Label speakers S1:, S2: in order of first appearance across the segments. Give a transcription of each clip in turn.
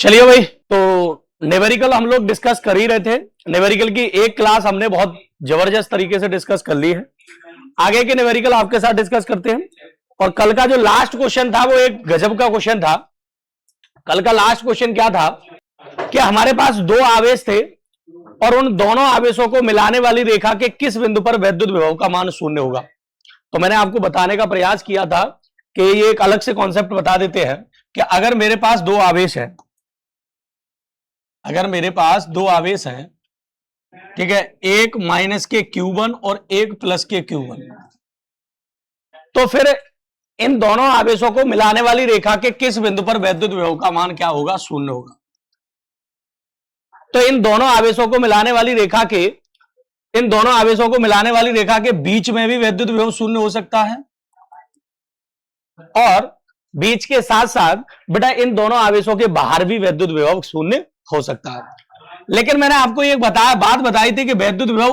S1: चलिए भाई, तो न्यूमेरिकल हम लोग डिस्कस कर ही रहे थे। न्यूमेरिकल की एक क्लास हमने बहुत जबरदस्त तरीके से डिस्कस कर ली है। आगे के न्यूमेरिकल आपके साथ डिस्कस करते हैं। और कल का जो लास्ट क्वेश्चन था वो एक गजब का क्वेश्चन था। कल का लास्ट क्वेश्चन क्या था कि हमारे पास दो आवेश थे और उन दोनों आवेशों को मिलाने वाली रेखा के किस बिंदु पर वैद्युत विभव का मान शून्य होगा। तो मैंने आपको बताने का प्रयास किया था कि ये एक अलग से कॉन्सेप्ट बता देते हैं कि अगर मेरे पास दो आवेश है, अगर मेरे पास दो आवेश हैं, ठीक है, एक माइनस के Q1 और एक प्लस के Q1, तो फिर इन दोनों आवेशों को मिलाने वाली रेखा के किस बिंदु पर वैद्युत विभव का मान क्या होगा? शून्य होगा। तो इन दोनों आवेशों को मिलाने वाली रेखा के, इन दोनों आवेशों को मिलाने वाली रेखा के बीच में भी वैद्युत विभव शून्य हो सकता है और बीच के साथ साथ बेटा इन दोनों आवेशों के बाहर भी वैद्युत विभव शून्य हो सकता है। लेकिन मैंने आपको एक बात बताई थी कि वैद्युत विभव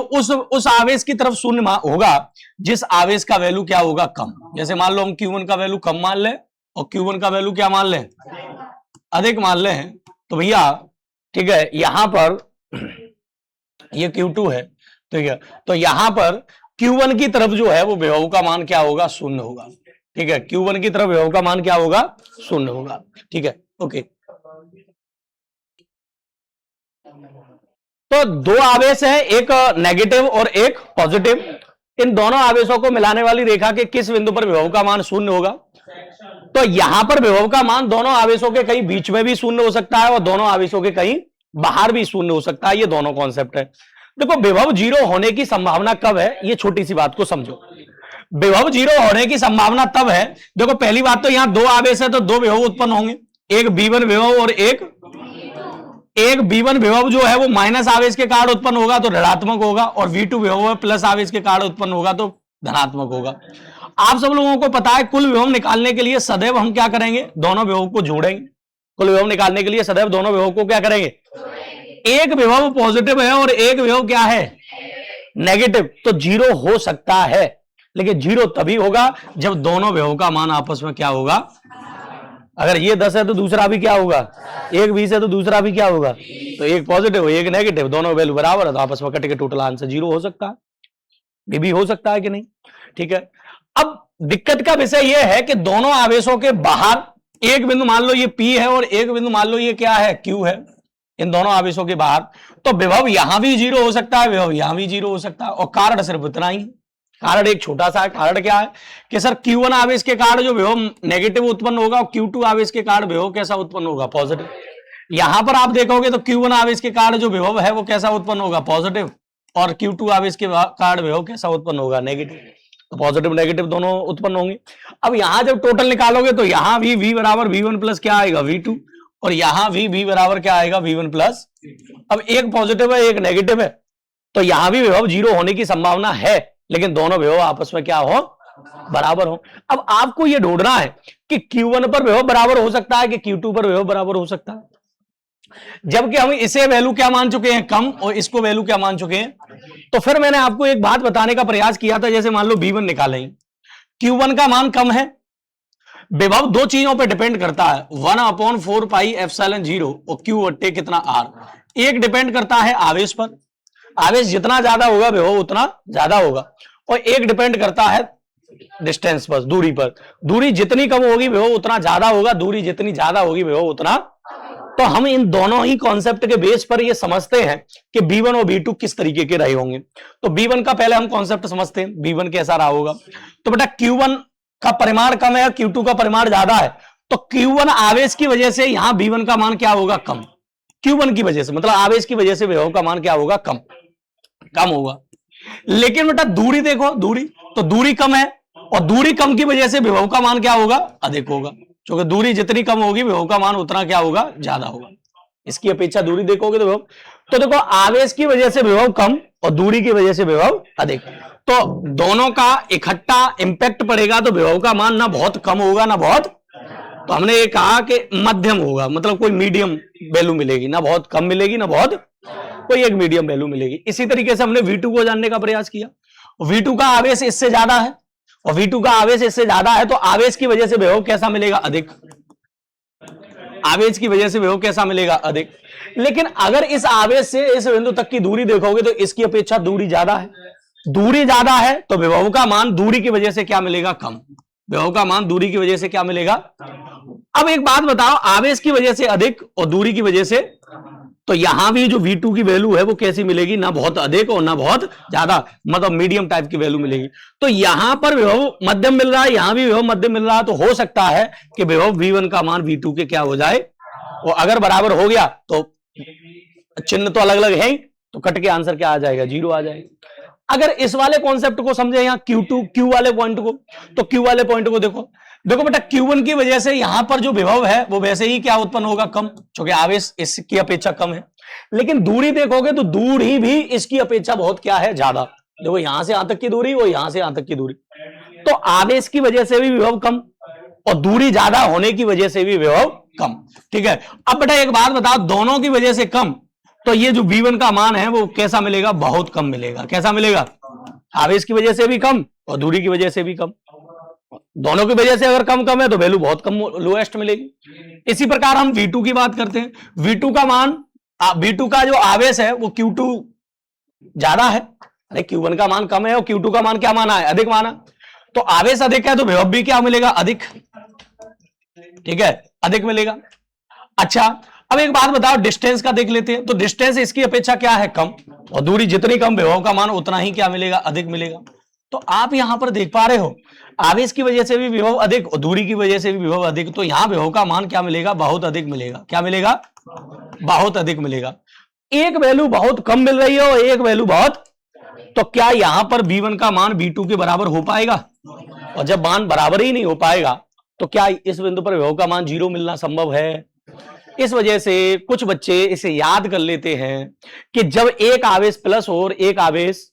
S1: उस आवेश की तरफ शून्य होगा जिस आवेश का वैल्यू क्या होगा? कम। जैसे मान लो हम Q1 का वैल्यू कम मान लें और Q1 का वैल्यू क्या मान लें? अधिक मान लें। तो भैया ठीक है, यहां पर ये Q2 है, ठीक है, तो यहां पर Q1 की तरफ जो है वो विभव का मान क्या होगा? शून्य होगा। ठीक है, Q1 की तरफ विभव का मान क्या होगा? शून्य होगा। ठीक है, ओके। तो दो आवेश हैं, एक नेगेटिव और एक पॉजिटिव। इन दोनों आवेशों को मिलाने वाली रेखा के किस बिंदु पर विभव का मान शून्य होगा? तो यहां पर विभव का मान दोनों आवेशों के कहीं बीच में भी शून्य हो सकता है और दोनों आवेशों के कहीं बाहर भी शून्य हो सकता है। ये दोनों कॉन्सेप्ट है। देखो, विभव जीरो होने की संभावना कब है, ये छोटी सी बात को समझो। विभव जीरो होने की संभावना तब है, देखो पहली बात तो यहां दो आवेश है तो दो विभव उत्पन्न होंगे, एक B1 विभव और एक B1 विभव जो है वो माइनस आवेश के कारण उत्पन्न होगा तो ऋणात्मक होगा, और V2 विभव प्लस आवेश के कारण उत्पन्न होगा तो धनात्मक होगा। आप सब लोगों को पता है कुल विभव निकालने के लिए सदैव हम क्या करेंगे? दोनों विभव को जोड़ेंगे। कुल विभव निकालने के लिए सदैव दोनों विभव को क्या करेंगे? एक विभव पॉजिटिव है और एक विभव क्या है? नेगेटिव। तो जीरो हो सकता है, लेकिन जीरो तभी होगा जब दोनों विभव का मान आपस में क्या होगा? अगर ये 10 है तो दूसरा भी क्या होगा? एक 20 है तो दूसरा भी क्या होगा? तो एक पॉजिटिव एक नेगेटिव, दोनों वैल्यू बराबर है तो आपस में कट के टोटल आंसर जीरो हो सकता है। ये भी हो सकता है कि नहीं? ठीक है। अब दिक्कत का विषय यह है कि दोनों आवेशों के बाहर एक बिंदु मान लो ये P है और एक बिंदु मान लो ये क्या है? Q है। इन दोनों आवेशों के बाहर तो विभव यहां भी जीरो हो सकता है, विभव यहां भी जीरो हो सकता है, और कारण सिर्फ इतना ही। कारण एक छोटा सा है। कारण क्या है कि सर Q1 आवेश के कारण जो विभव नेगेटिव उत्पन्न होगा और Q2 आवेश के कारण विभव कैसा उत्पन्न होगा? पॉजिटिव। यहां पर आप देखोगे तो Q1 आवेश के कारण जो विभव है वो कैसा उत्पन्न होगा? पॉजिटिव। और Q2 आवेश के कारण विभव कैसा उत्पन्न होगा? नेगेटिव। तो पॉजिटिव नेगेटिव दोनों उत्पन्न होंगे। अब यहां जब टोटल निकालोगे तो यहां भी V बराबर V1 प्लस क्या आएगा? V2, और यहां भी V बराबर क्या आएगा? V1 plus. अब एक पॉजिटिव है एक नेगेटिव है तो यहां भी विभव जीरो होने की संभावना है, लेकिन दोनों विभव आपस में क्या हो? बराबर हो। अब आपको यह ढूंढना है कि Q1 पर विभव बराबर हो सकता है कि Q2 पर विभव बराबर हो सकता है, जबकि हम इसे वैल्यू क्या मान चुके हैं? कम, और इसको वैल्यू क्या मान चुके हैं? तो फिर मैंने आपको एक बात बताने का प्रयास किया था, जैसे मान लो B1 निकालें, Q1 का मान कम है। विभव दो चीजों पर डिपेंड करता है, 1/4 पाई एप्सिलॉन 0 और Q बट्टे कितना R। एक डिपेंड करता है आवेश पर, आवेश जितना ज्यादा होगा विभव उतना ज्यादा होगा, और एक डिपेंड करता है डिस्टेंस पर, दूरी पर। दूरी जितनी कम होगी विभव उतना ज्यादा होगा, दूरी जितनी ज्यादा होगी विभव उतना। तो हम इन दोनों ही कॉन्सेप्ट के बेस पर ये समझते हैं कि B1 और B2 किस तरीके के रहे होंगे। तो B1 का पहले हम कॉन्सेप्ट समझते हैं, B1 कैसा रहा होगा। तो बेटा Q1 का परिमाण कम है, Q2 का परिमाण ज्यादा है, तो Q1 आवेश की वजह से यहां B1 का मान क्या होगा? कम। Q1 की वजह से मतलब आवेश की वजह से विभव का मान क्या होगा? कम होगा। लेकिन बेटा दूरी देखो, दूरी तो दूरी कम है और दूरी कम की वजह से विभव का मान क्या होगा? अधिक होगा, क्योंकि दूरी जितनी कम होगी विभव का मान उतना क्या होगा? ज्यादा होगा। इसकी अपेक्षा दूरी देखोगे तो विभव, तो देखो आवेश की वजह से विभव कम और दूरी की वजह से विभव अधिक, तो दोनों का इकट्ठा इंपैक्ट पड़ेगा तो विभव का मान ना बहुत कम होगा ना बहुत, तो हमने ये कहा कि मध्यम होगा, मतलब कोई मीडियम वैल्यू मिलेगी, ना बहुत कम मिलेगी ना बहुत, कोई एक मीडियम वैल्यू मिलेगी। इसी तरीके से हमने V2 को जानने का प्रयास किया। V2 का आवेश इससे ज्यादा है और V2 का आवेश इससे ज्यादा है, तो आवेश की वजह से विभव कैसा मिलेगा? अधिक। आवेश की वजह से विभव कैसा मिलेगा? अधिक। लेकिन अगर इस आवेश से इस बिंदु तक की दूरी देखोगे तो इसकी अपेक्षा दूरी ज्यादा है। दूरी ज्यादा है तो विभव का मान दूरी की वजह से क्या मिलेगा? कम। विभव का मान दूरी की वजह से क्या मिलेगा? अब एक बात बताओ, आवेश की वजह से अधिक और दूरी की वजह से, तो यहां भी जो V2 की वैल्यू है वो कैसी मिलेगी? ना बहुत अधिक और ना बहुत ज्यादा, मतलब मीडियम टाइप की वैल्यू मिलेगी। तो यहां पर विभव मध्यम मिल रहा है, यहां भी विभव मध्यम मिल रहा है, तो हो सकता है कि विभव V1 का मान V2 के क्या हो जाए, और अगर बराबर हो गया तो चिन्ह तो अलग अलग है ही, तो कट के आंसर क्या आ जाएगा? 0 आ जाएगा। अगर इस वाले कॉन्सेप्ट को समझे, यहां Q वाले पॉइंट को, तो Q वाले पॉइंट को देखो बेटा, Q1 की वजह से यहां पर जो विभव है वो वैसे ही क्या उत्पन्न होगा? कम, क्योंकि आवेश इसकी अपेक्षा कम है। लेकिन दूरी देखोगे तो दूरी भी इसकी अपेक्षा बहुत क्या है? ज्यादा। देखो यहां से यहां तक की दूरी और यहां से यहां तक की दूरी, तो आवेश की वजह से भी विभव कम और दूरी ज्यादा होने की वजह से भी विभव कम। ठीक है। अब बेटा एक बात बताओ, दोनों की वजह से कम, तो ये जो V1 का मान है वो कैसा मिलेगा? बहुत कम मिलेगा। कैसा मिलेगा? आवेश की वजह से भी कम और दूरी की वजह से भी कम। दोनों की वजह से अगर कम कम है तो वैल्यू बहुत कम, लोएस्ट मिलेगी। इसी प्रकार हम V2 की बात करते हैं। V2 का मान, V2 का जो आवेश है वो Q2 ज्यादा है। अरे Q1 का मान कम है और Q2 का मान क्या माना है? अधिक माना। तो आवेश अधिक है तो विभव भी क्या मिलेगा? अधिक। ठीक है, अधिक मिलेगा। अच्छा, अब एक बात बताओ, डिस्टेंस का देख लेते हैं। तो डिस्टेंस इसकी अपेक्षा क्या है? कम, और दूरी जितनी कम विभव का मान उतना ही क्या मिलेगा? अधिक मिलेगा। तो आप यहां पर देख पा रहे हो, आवेश की वजह से भी विभव अधिक और दूरी की वजह से भी विभव अधिक, तो यहां विभव का मान क्या मिलेगा? बहुत अधिक मिलेगा। क्या मिलेगा? बहुत अधिक मिलेगा। एक वैल्यू बहुत कम मिल रही है और एक वैल्यू बहुत, तो क्या यहां पर V1 का मान V2 के बराबर हो पाएगा? और जब मान बराबर ही नहीं हो पाएगा तो क्या इस बिंदु पर विभव का मान 0 मिलना संभव है? इस वजह से कुछ बच्चे इसे याद कर लेते हैं कि जब एक आवेश प्लस और एक आवेश,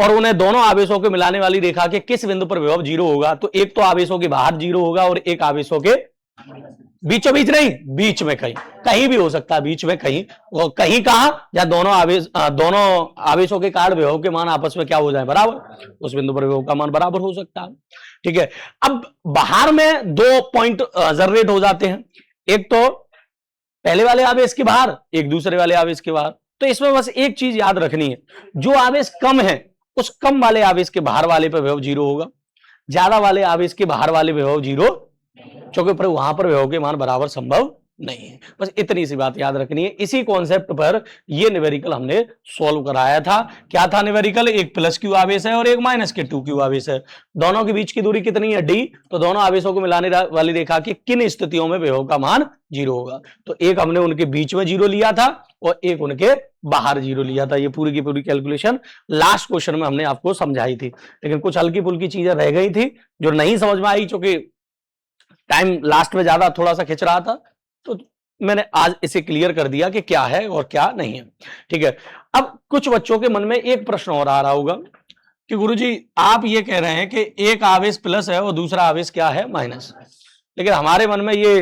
S1: और उन्हें दोनों आवेशों के मिलाने वाली रेखा के किस बिंदु पर विभव 0 होगा, तो एक तो आवेशों के बाहर 0 होगा और एक आवेशों के बीचों बीच नहीं, बीच में कहीं, कहीं भी हो सकता है, बीच में कहीं, वो कहीं कहां, या दोनों आवेशों के कारण विभव के मान आपस में क्या हो जाए? बराबर। उस बिंदु पर विभव का मान बराबर हो सकता है। ठीक है। अब बाहर में 2 पॉइंट जनरेट हो जाते हैं, एक तो पहले वाले आवेश के बाहर, एक दूसरे वाले आवेश के बाहर। तो इसमें बस एक चीज याद रखनी है, जो आवेश कम है उस कम वाले आवेश के बाहर वाले पर विभव 0 होगा, ज्यादा वाले आवेश के बाहर वाले विभव 0, क्योंकि पर वहां पर विभव के मान बराबर संभव नहीं है। बस इतनी सी बात याद रखनी है। इसी कॉन्सेप्ट पर ये न्यूमेरिकल हमने सॉल्व कराया था। क्या था न्यूमेरिकल? एक प्लस Q आवेश है और एक माइनस के 2Q आवेश है। दोनों के बीच की दूरी कितनी है? D। तो दोनों आवेशों को मिलाने वाली रेखा की किन स्थितियों में विभव का मान 0 होगा? तो एक हमने उनके बीच में 0 लिया था और एक उनके बाहर 0 लिया था। ये पूरी की पूरी कैलकुलेशन लास्ट क्वेश्चन में हमने आपको समझाई थी, लेकिन कुछ हल्की फुल्की चीजें रह गई थी जो नहीं समझ में आई, चूंकि टाइम लास्ट में ज्यादा थोड़ा सा खिंच रहा था, तो मैंने आज इसे क्लियर कर दिया कि क्या है और क्या नहीं है। ठीक है। अब कुछ बच्चों के मन में एक प्रश्न और आ रहा होगा कि गुरुजी आप ये कह रहे हैं कि एक आवेश प्लस है और दूसरा आवेश क्या है? माइनस। लेकिन हमारे मन में ये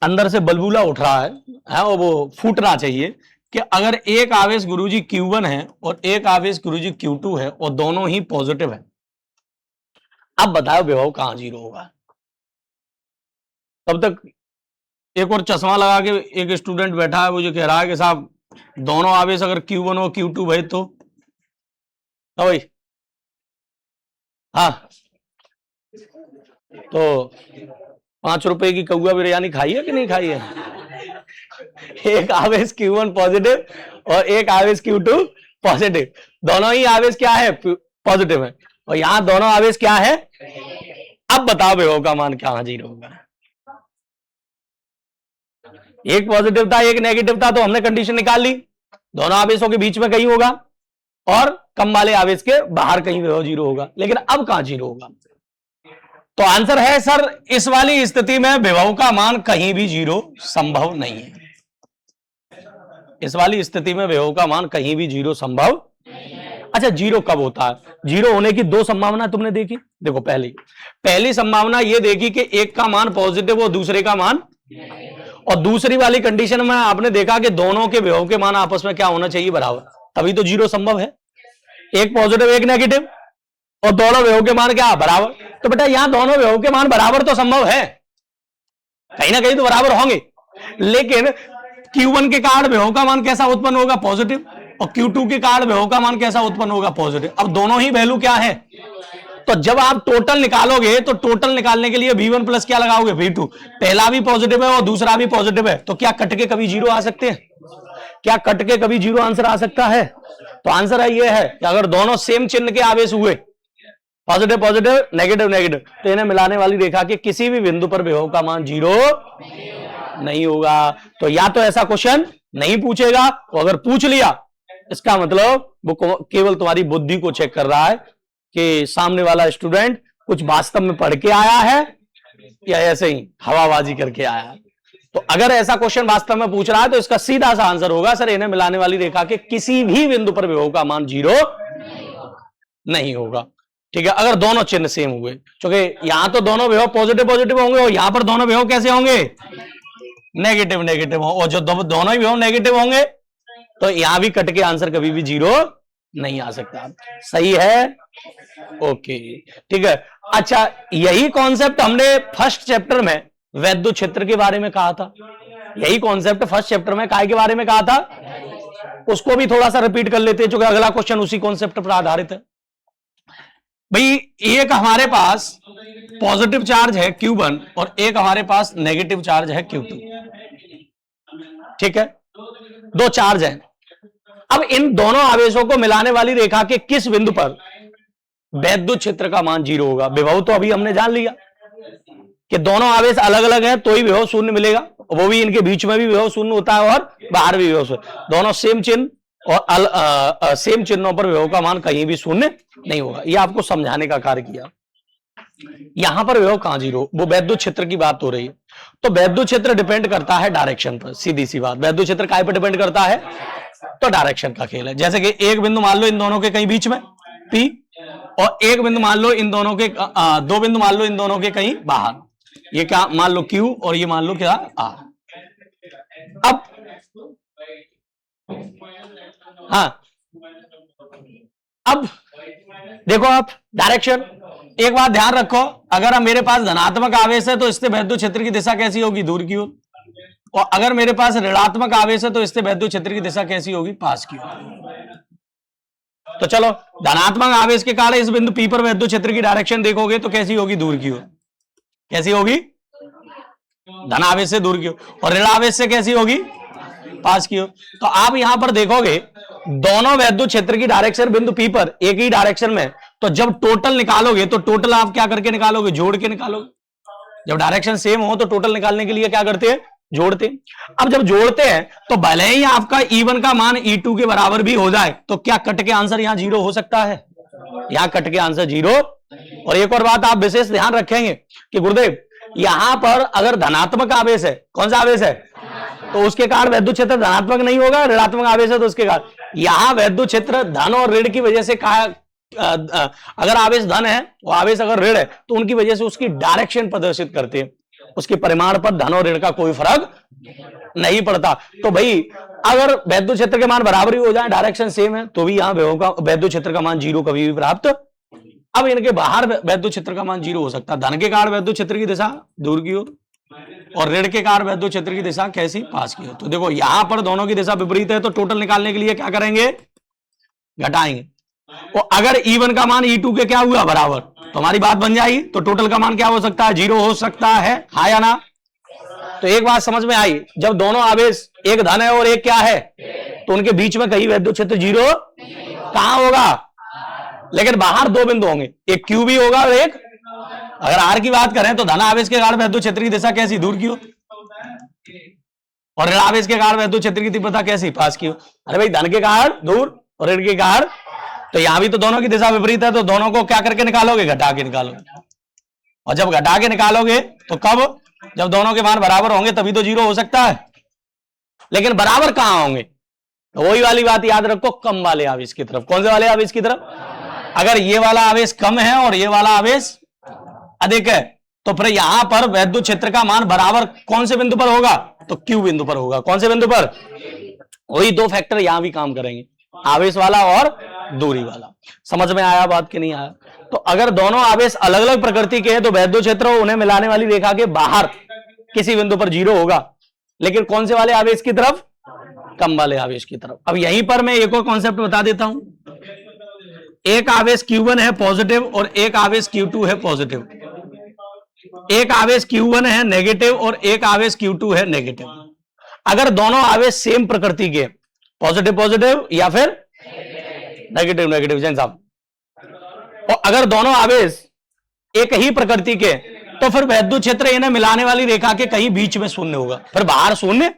S1: अंदर से बलबूला उठ रहा है और वो फूटना चाहिए कि अगर एक आवेश गुरुजी Q1 है और एक आवेश गुरुजी Q2 है और दोनों ही पॉजिटिव है, अब बताओ विभव कहां 0 होगा? तब तक एक और चश्मा लगा के एक स्टूडेंट बैठा है, वो जो कह रहा है कि साहब दोनों आवेश अगर Q1 और Q2 भाई तो भाई, हाँ, तो 5 रुपए की कौआ बिरयानी खाई है कि नहीं खाई है? एक आवेश Q1 पॉजिटिव और एक आवेश Q2 पॉजिटिव, दोनों ही आवेश क्या है? पॉजिटिव है, और यहां दोनों आवेश क्या है? अब बताओ विभव का मान क्या 0 होगा? एक पॉजिटिव था एक नेगेटिव था, तो हमने कंडीशन निकाल ली, दोनों आवेशों के बीच में कहीं होगा और कम वाले आवेश के बाहर कहीं विभव 0 होगा। लेकिन अब कहां 0 होगा? तो आंसर है सर, इस वाली स्थिति में विभव का मान कहीं भी 0 संभव नहीं है। इस वाली स्थिति में विभव का मान कहीं भी 0 संभव। अच्छा, 0 कब होता है? 0 होने की 2 संभावना तुमने देखी। देखो, पहली संभावना यह देखी कि एक का मान पॉजिटिव और दूसरे का मान, और दूसरी वाली कंडीशन में आपने देखा कि दोनों के विभव के मान आपस में क्या होना चाहिए? बराबर, तभी तो 0 संभव है। एक पॉजिटिव एक नेगेटिव और दोनों विभव के मान क्या? बराबर। तो बेटा यहां दोनों विभव के मान बराबर तो संभव है, कहीं ना कहीं तो बराबर होंगे। लेकिन Q1 के कारण विभव का मान कैसा उत्पन्न होगा? पॉजिटिव। और Q2 के कारण विभव का मान कैसा उत्पन्न होगा? पॉजिटिव। अब दोनों ही वैल्यू क्या है? तो जब आप टोटल निकालोगे तो टोटल निकालने के लिए V1 प्लस क्या लगाओगे? V2। पहला भी पॉजिटिव है और दूसरा भी पॉजिटिव है, तो क्या कट के कभी जीरो आ सकते हैं? क्या कट के कभी जीरो आंसर आ सकता है? तो आंसर है ये है कि अगर दोनों सेम चिन्ह के आवेश हुए, पॉजिटिव पॉजिटिव, नेगेटिव नेगेटिव, तो इन्हें मिलाने वाली रेखा के किसी भी बिंदु पर विभव का मान जीरो नहीं होगा। तो या तो ऐसा क्वेश्चन नहीं पूछेगा, तो अगर पूछ लिया इसका मतलब वो केवल तुम्हारी बुद्धि को चेक कर रहा है कि सामने वाला स्टूडेंट कुछ वास्तव में पढ़ के आया है या ऐसे ही हवाबाजी करके आया है। तो अगर ऐसा क्वेश्चन वास्तव में पूछ रहा है तो इसका सीधा सा आंसर होगा सर इन्हें मिलाने वाली रेखा के किसी भी बिंदु पर विभव का मान जीरो नहीं होगा। ठीक है, अगर दोनों चिन्ह सेम हुए, क्योंकि यहां तो दोनों विभव पॉजिटिव पॉजिटिव होंगे और यहां पर दोनों विभव कैसे होंगे? नेगेटिव नेगेटिव हो, और जो दोनों ही विभव नेगेटिव होंगे तो यहां भी कट के आंसर कभी भी जीरो नहीं आ सकता। सही है? ओके, ठीक है। अच्छा, यही कॉन्सेप्ट हमने फर्स्ट चैप्टर में वैद्युत क्षेत्र के बारे में कहा था। यही कॉन्सेप्ट फर्स्ट चैप्टर में काय के बारे में कहा था, उसको भी थोड़ा सा रिपीट कर लेते हैं, क्योंकि अगला क्वेश्चन उसी कॉन्सेप्ट पर आधारित है। भाई, एक हमारे पास पॉजिटिव चार्ज है Q1 और एक हमारे पास नेगेटिव चार्ज है Q2। ठीक है, दो चार्ज हैं। अब इन दोनों आवेशों को मिलाने वाली रेखा के किस बिंदु पर वैद्युत क्षेत्र का मान जीरो होगा? विभव तो अभी हमने जान लिया कि दोनों आवेश अलग अलग हैं तो ही विभव शून्य मिलेगा, वो भी इनके बीच में भी विभव शून्य होता है और बाहर भी विभव शून्य। दोनों सेम चिन्ह और सेम चिन्हों पर विभव का मान कहीं भी शून्य नहीं होगा। यह आपको समझाने का कार्य किया। यहां पर विभव कहां जीरो? वो वैद्युत क्षेत्र की बात हो रही है। तो वैद्युत क्षेत्र डिपेंड करता है डायरेक्शन पर, सीधी सी बात। वैद्युत क्षेत्र काय पर डिपेंड करता है? तो डायरेक्शन का खेल है। जैसे कि एक बिंदु मान लो इन दोनों के कहीं बीच में P, और एक बिंदु मान लो इन दोनों के दो बिंदु मान लो इन दोनों के कहीं बाहर। ये क्या मान लो Q और ये मान लो क्या R। अब हाँ, अब देखो आप डायरेक्शन, एक बात ध्यान रखो, अगर मेरे पास धनात्मक आवेश है तो इससे वैद्युत क्षेत्र की दिशा कैसी होगी? दूर की ओर। और अगर मेरे पास ऋणात्मक आवेश है तो इससे वैद्युत क्षेत्र की दिशा कैसी होगी? पास की ओर। तो चलो, धनात्मक आवेश के कारण इस बिंदु P पर वैद्युत क्षेत्र की डायरेक्शन देखोगे तो कैसी होगी? दूर की ओर। कैसी होगी? धनावेश से दूर की ओर। और ऋण आवेश से कैसी होगी? पास की ओर। तो आप यहां पर देखोगे दोनों वैद्युत क्षेत्र की डायरेक्शन बिंदु P पर एक ही डायरेक्शन में, तो जब टोटल निकालोगे तो टोटल आप क्या करके निकालोगे? जोड़ के निकालोगे। जब डायरेक्शन सेम हो तो टोटल निकालने के लिए क्या करते हैं? जोड़ते हैं। अब जब जोड़ते हैं तो भले ही आपका E1 का मान E2 के बराबर भी हो जाए, तो क्या कट के आंसर यहां जीरो हो सकता है? यहां कट के आंसर जीरो। और एक और बात आप विशेष ध्यान रखेंगे कि गुरुदेव यहां पर अगर धनात्मक आवेश है, कौन सा आवेश है, तो उसके कारण वैद्युत क्षेत्र धनात्मक नहीं होगा। ऋणात्मक आवेश है तो उसके कारण यहां वैद्युत क्षेत्र धन और ऋण की वजह से अगर आवेश धन है और आवेश अगर ऋण है तो उनकी वजह से उसकी डायरेक्शन प्रदर्शित करते हैं, उसके परिमाण पर धन और ऋण का कोई फर्क नहीं पड़ता। तो भाई अगर वैद्युत क्षेत्र के मान बराबर ही हो जाए, डायरेक्शन सेम है, तो भी यहां वैद्युत क्षेत्र का मान जीरो कभी भी प्राप्त। अब इनके बाहर वैद्युत क्षेत्र का मान जीरो हो सकता है। धन के कारण वैद्युत क्षेत्र की दिशा दूर की ओर और ऋण के कारण वैद्युत क्षेत्र की दिशा कैसी? पास की ओर। तो देखो यहां पर दोनों की दिशा विपरीत है, तो टोटल निकालने के लिए क्या करेंगे? घटाएंगे। और अगर E1 का मान E2 के क्या हुआ? बराबर, तो हमारी बात बन जाएगी। तो टोटल का मान क्या हो सकता है? जीरो हो सकता है, हाँ या ना? तो एक बात समझ में आई, जब दोनों आवेश एक धन है और एक क्या है, तो उनके बीच में कहीं वैद्युत क्षेत्र जीरो कहां होगा? लेकिन बाहर दो बिंदु होंगे, एक Q भी होगा और एक, अगर R की बात करें तो धन आवेश के कारण वैद्युत क्षेत्र की दिशा कैसी? दूर की ओर। और ऋण आवेश के कारण वैद्युत क्षेत्र की तीव्रता कैसी? पास की ओर। अरे भाई, धन के कारण दूर और ऋण के कारण, तो यहां भी तो दोनों की दिशा विपरीत है, तो दोनों को क्या करके निकालोगे? घटा के निकालोगे। और जब घटा के निकालोगे तो कब? जब दोनों के मान बराबर होंगे तभी तो जीरो हो सकता है। लेकिन बराबर कहां होंगे? तो वही वाली बात याद रखो, कम वाले आवेश की तरफ। कौन से वाले आवेश की तरफ? अगर ये वाला आवेश कम है और ये वाला आवेश अधिक है, तो फिर यहां पर वैद्युत क्षेत्र का मान बराबर कौन से बिंदु पर होगा? तो Q बिंदु पर होगा। कौन से बिंदु पर? वही दो फैक्टर यहां भी काम करेंगे, आवेश वाला और दूरी वाला। समझ में आया बात कि नहीं आया? तो अगर दोनों आवेश अलग अलग प्रकृति के हैं तो वैद्युत क्षेत्र उन्हें मिलाने वाली रेखा के बाहर किसी बिंदु पर जीरो होगा। लेकिन कौन से वाले आवेश की तरफ? कम वाले आवेश की तरफ। अब यहीं पर मैं एक और कॉन्सेप्ट बता देता हूं। एक आवेश Q1 है पॉजिटिव और एक आवेश Q2 है पॉजिटिव। एक आवेश Q1 है नेगेटिव और एक आवेश Q2 है नेगेटिव। अगर दोनों आवेश सेम प्रकृति के, पॉजिटिव पॉजिटिव या फिर नेगेटिव नेगेटिव, जैन साहब, और अगर दोनों आवेश एक ही प्रकृति के, तो फिर वैद्युत क्षेत्र इन्हें मिलाने वाली रेखा के कहीं बीच में शून्य होगा, फिर बाहर शून्य।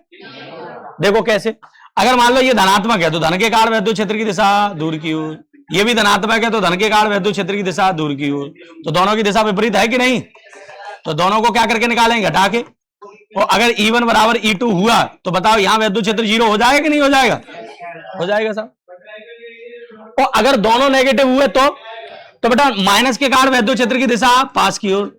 S1: देखो कैसे, अगर मान लो ये धनात्मक है तो धन के कारण वैद्युत क्षेत्र की दिशा दूर की ओर, ये भी धनात्मक है तो धन के कारण वैद्युत क्षेत्र की दिशा दूर की ओर, तो दोनों की दिशा विपरीत है कि नहीं? तो दोनों को क्या करके निकालेंगे? घटा के। और अगर E1 बराबर E2 हुआ तो बताओ यहां वैद्युत क्षेत्र 0 हो जाएगा कि नहीं हो जाएगा? हो जाएगा साहब। और अगर दोनों नेगेटिव हुए तो बेटा माइनस के कारण वैद्युत क्षेत्र की दिशा पास की ओर,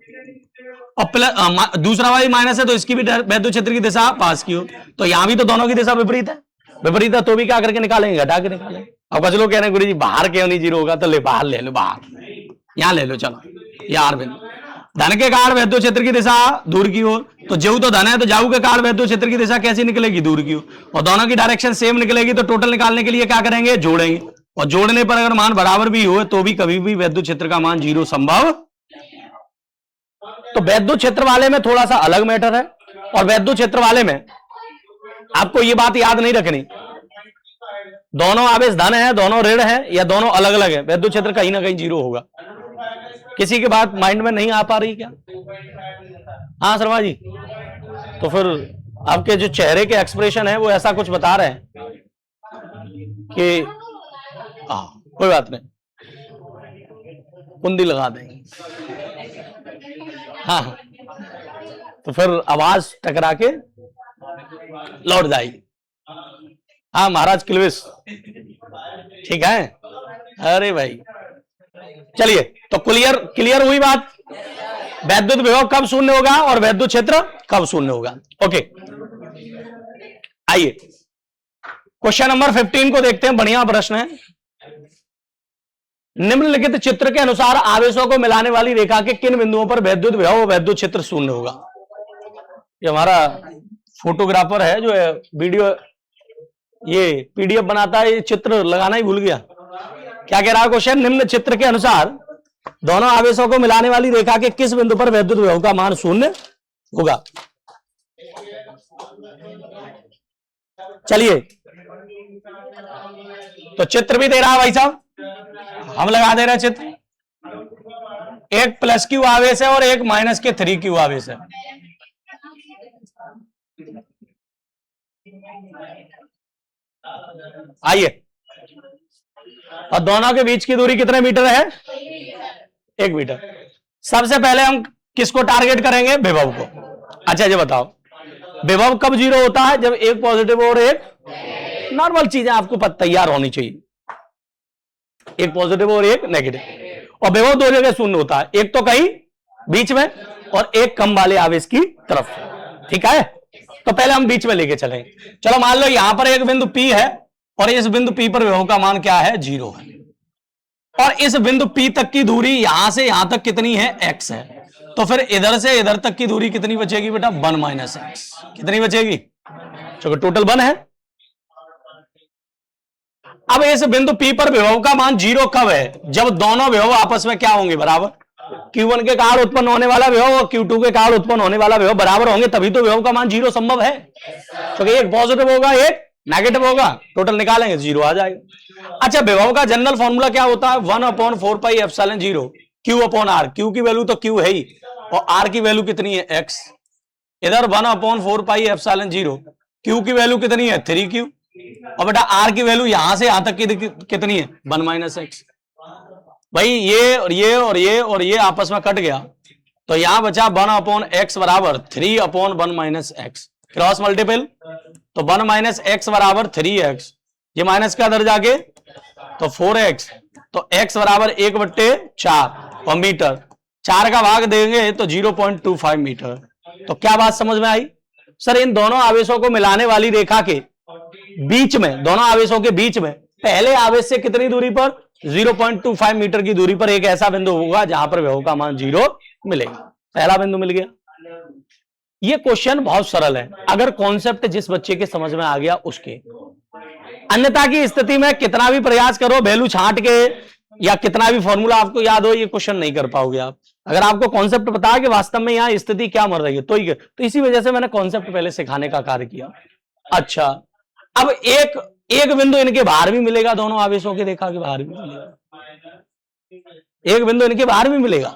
S1: और प्लस दूसरा वाली माइनस है तो इसकी भी वैद्युत क्षेत्र की दिशा पास की ओर, तो यहां भी तो दोनों की दिशा विपरीत है। विपरीत है तो भी क्या करके निकालेंगे? घटा के निकालेंगे। अब कुछ लोग कह रहे हैं गुरु जी बाहर क्यों नहीं 0 होगा? तो ले बाहर ले लो, बाहर यहां ले लो, चलो यार बिंदु। धन के कारण वैद्युत क्षेत्र की दिशा दूर की ओर, तो ज्यू तो धन है तो जाऊ के कारण वैद्युत क्षेत्र की दिशा कैसी निकलेगी? दूर की ओर। और दोनों की डायरेक्शन सेम निकलेगी तो टोटल निकालने के लिए क्या करेंगे? जोड़ेंगे। और जोड़ने पर अगर मान बराबर भी हो तो भी कभी भी वैद्युत क्षेत्र का मान 0 संभव। तो वैद्युत क्षेत्र वाले में थोड़ा सा अलग मैटर है, और वैद्युत क्षेत्र वाले में आपको ये बात याद नहीं रखनी, दोनों आवेश धन है, दोनों ऋण है, या दोनों अलग अलग है, वैद्युत क्षेत्र कहीं ना कहीं 0 होगा। किसी की बात माइंड में नहीं आ पा रही क्या? हाँ शर्मा जी, तो फिर आपके जो चेहरे के एक्सप्रेशन है वो ऐसा कुछ बता रहे हैं कि कोई बात नहीं, कुंडी लगा देंगे। हाँ, तो फिर आवाज टकरा के लौट जाएगी। हाँ महाराज किलविस, ठीक है। अरे भाई चलिए, तो क्लियर हुई बात, वैद्युत विभव कब शून्य होगा और वैद्युत क्षेत्र कब शून्य होगा। ओके, आइए क्वेश्चन नंबर 15 को देखते हैं। बढ़िया प्रश्न है। निम्नलिखित चित्र के अनुसार आवेशों को मिलाने वाली रेखा के किन बिंदुओं पर वैद्युत विभव और वैद्युत क्षेत्र शून्य होगा? ये हमारा फोटोग्राफर है जो है वीडियो ये PDF बनाता है, ये चित्र लगाना ही भूल गया। क्या कह रहा है क्वेश्चन? निम्न चित्र के अनुसार दोनों आवेशों को मिलाने वाली रेखा के किस बिंदु पर वैद्युत विभव का मान शून्य होगा? चलिए, तो चित्र भी दे रहा है भाई साहब, हम लगा दे रहे हैं चित्र। एक +Q आवेश है और एक -के 3Q आवेश है। आइए, और दोनों के बीच की दूरी कितने मीटर है? 1 मीटर। सबसे पहले हम किसको टारगेट करेंगे? विभव को। अच्छा ये बताओ, विभव कब 0 होता है? जब एक पॉजिटिव और एक, नॉर्मल चीजें आपको तैयार होनी चाहिए, एक पॉजिटिव और एक नेगेटिव। और विभव दो जगह शून्य होता है, एक तो कहीं बीच में और एक कम वाले आवेश की तरफ। ठीक है, तो पहले हम बीच में लेके चलेंगे। चलो मान लो यहां पर एक बिंदु P है और इस बिंदु P पर विभव का मान क्या है? 0 है। और इस बिंदु P तक की दूरी यहां से यहां तक कितनी है? x है। तो फिर इधर से इधर तक की दूरी कितनी बचेगी बेटा? 1 - x। कितनी बचेगी? क्योंकि टोटल 1 है। अब इस बिंदु P पर विभव का मान 0 कब है? जब दोनों विभव आपस में क्या होंगे? बराबर। Q1 के कारण उत्पन्न होने वाला विभव और Q2 के कारण उत्पन्न होने वाला विभव बराबर होंगे, तभी तो विभव का मान 0 संभव है। क्योंकि एक पॉजिटिव होगा एक नेगेटिव होगा, टोटल निकालेंगे 0 आ जाएगा। अच्छा, विभव का जनरल फॉर्मूला क्या होता है? 1/4πε0 Q/R। Q की वैल्यू तो Q है ही, और R की वैल्यू कितनी है? X। इधर 1/4πε0, Q की वैल्यू कितनी है? 3Q। और बेटा R की वैल्यू यहां से यहां तक की कितनी है? 1 - x। भाई ये और ये और ये और ये आपस में कट गया, तो यहां बचा 1/x बराबर 3/1 - x। क्रॉस मल्टीपल, तो 1 - x बराबर 3x। ये माइनस का दर जाके तो 4x, तो x बराबर 1/4 और मीटर। 4 का भाग देंगे तो 0.25 मीटर। तो क्या बात समझ में आई? सर इन दोनों आवेशों को मिलाने वाली रेखा के बीच में, दोनों आवेशों के बीच में पहले आवेश से कितनी दूरी पर? 0.25 मीटर की दूरी पर एक ऐसा बिंदु होगा जहां पर विभव का मान 0 मिलेगा। पहला बिंदु मिल गया। ये क्वेश्चन बहुत सरल है अगर कॉन्सेप्ट जिस बच्चे के समझ में आ गया उसके। अन्यथा की स्थिति में कितना भी प्रयास करो वैल्यू छांट के या कितना भी फॉर्मूला आपको याद हो, ये क्वेश्चन नहीं कर पाओगे आप। अगर आपको कॉन्सेप्ट पता है कि वास्तव में यहां स्थिति क्या मर रही है तो इसी वजह से मैंने कॉन्सेप्ट पहले सिखाने का कार्य किया। अच्छा, अब एक बिंदु इनके बाहर भी मिलेगा, दोनों आवेशों के देखा कि बाहर भी मिलेगा, एक बिंदु इनके बाहर भी मिलेगा।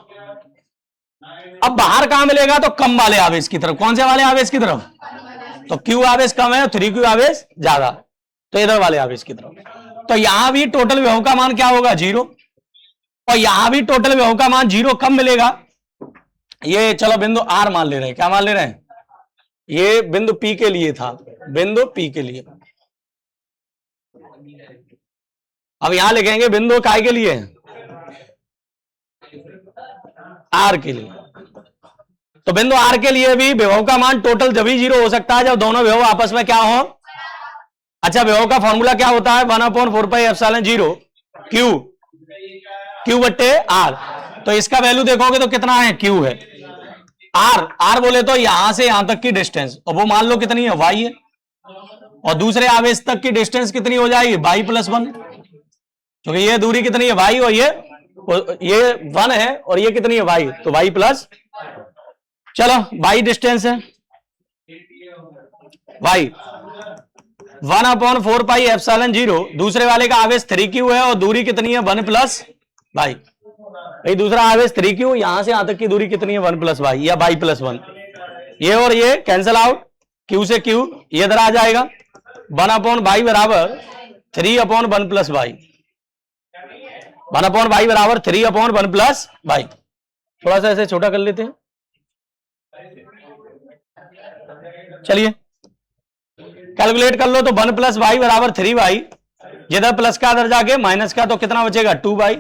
S1: अब बाहर कहां मिलेगा? तो कम वाले आवेश की तरफ। कौन से वाले आवेश की तरफ? तो Q आवेश कम है, 3Q आवेश ज्यादा, तो इधर वाले आवेश की तरफ। तो यहां भी टोटल विभव का मान क्या होगा? 0। और यहां भी टोटल विभव का मान 0 कब मिलेगा? ये चलो बिंदु R मान ले रहे हैं। क्या मान ले रहे हैं? ये बिंदु P के लिए था, बिंदु P के लिए। अब यहां लिखेंगे बिंदु काय के लिए? R के लिए। तो बिंदु R के लिए भी विभव का मान टोटल जब ही 0 हो सकता है जब दोनों विभव आपस में क्या हो? अच्छा, विभव का फॉर्मूला क्या होता है? 1/4πε0 Q बट्टे R। तो इसका वैल्यू देखोगे तो कितना है? Q है। R बोले तो यहां से यहां तक की डिस्टेंस, और वो मान लो कितनी है? Y है। और दूसरे आवेश तक की डिस्टेंस कितनी हो जाएगी? y + 1, क्योंकि ये दूरी कितनी है? y, और ये 1 है, और ये कितनी है? y, तो y प्लस, चलो y डिस्टेंस है, y 1/4πε0। दूसरे वाले का आवेश 3Q है और दूरी कितनी है? 1 + y। भाई दूसरा आवेश 3Q, यहां से यहां तक की दूरी कितनी है? 1 + y या y + 1। ये और ये कैंसिल आउट, Q से Q ये इधर आ जाएगा। 1/y बराबर 3/1 + y। 1/y बराबर 3/1 + y। थोड़ा सा ऐसे छोटा कर लेते हैं, चलिए कैलकुलेट कर लो। तो 1 + y बराबर 3y, जिधर प्लस का इधर जाके माइनस का, तो कितना बचेगा? 2y।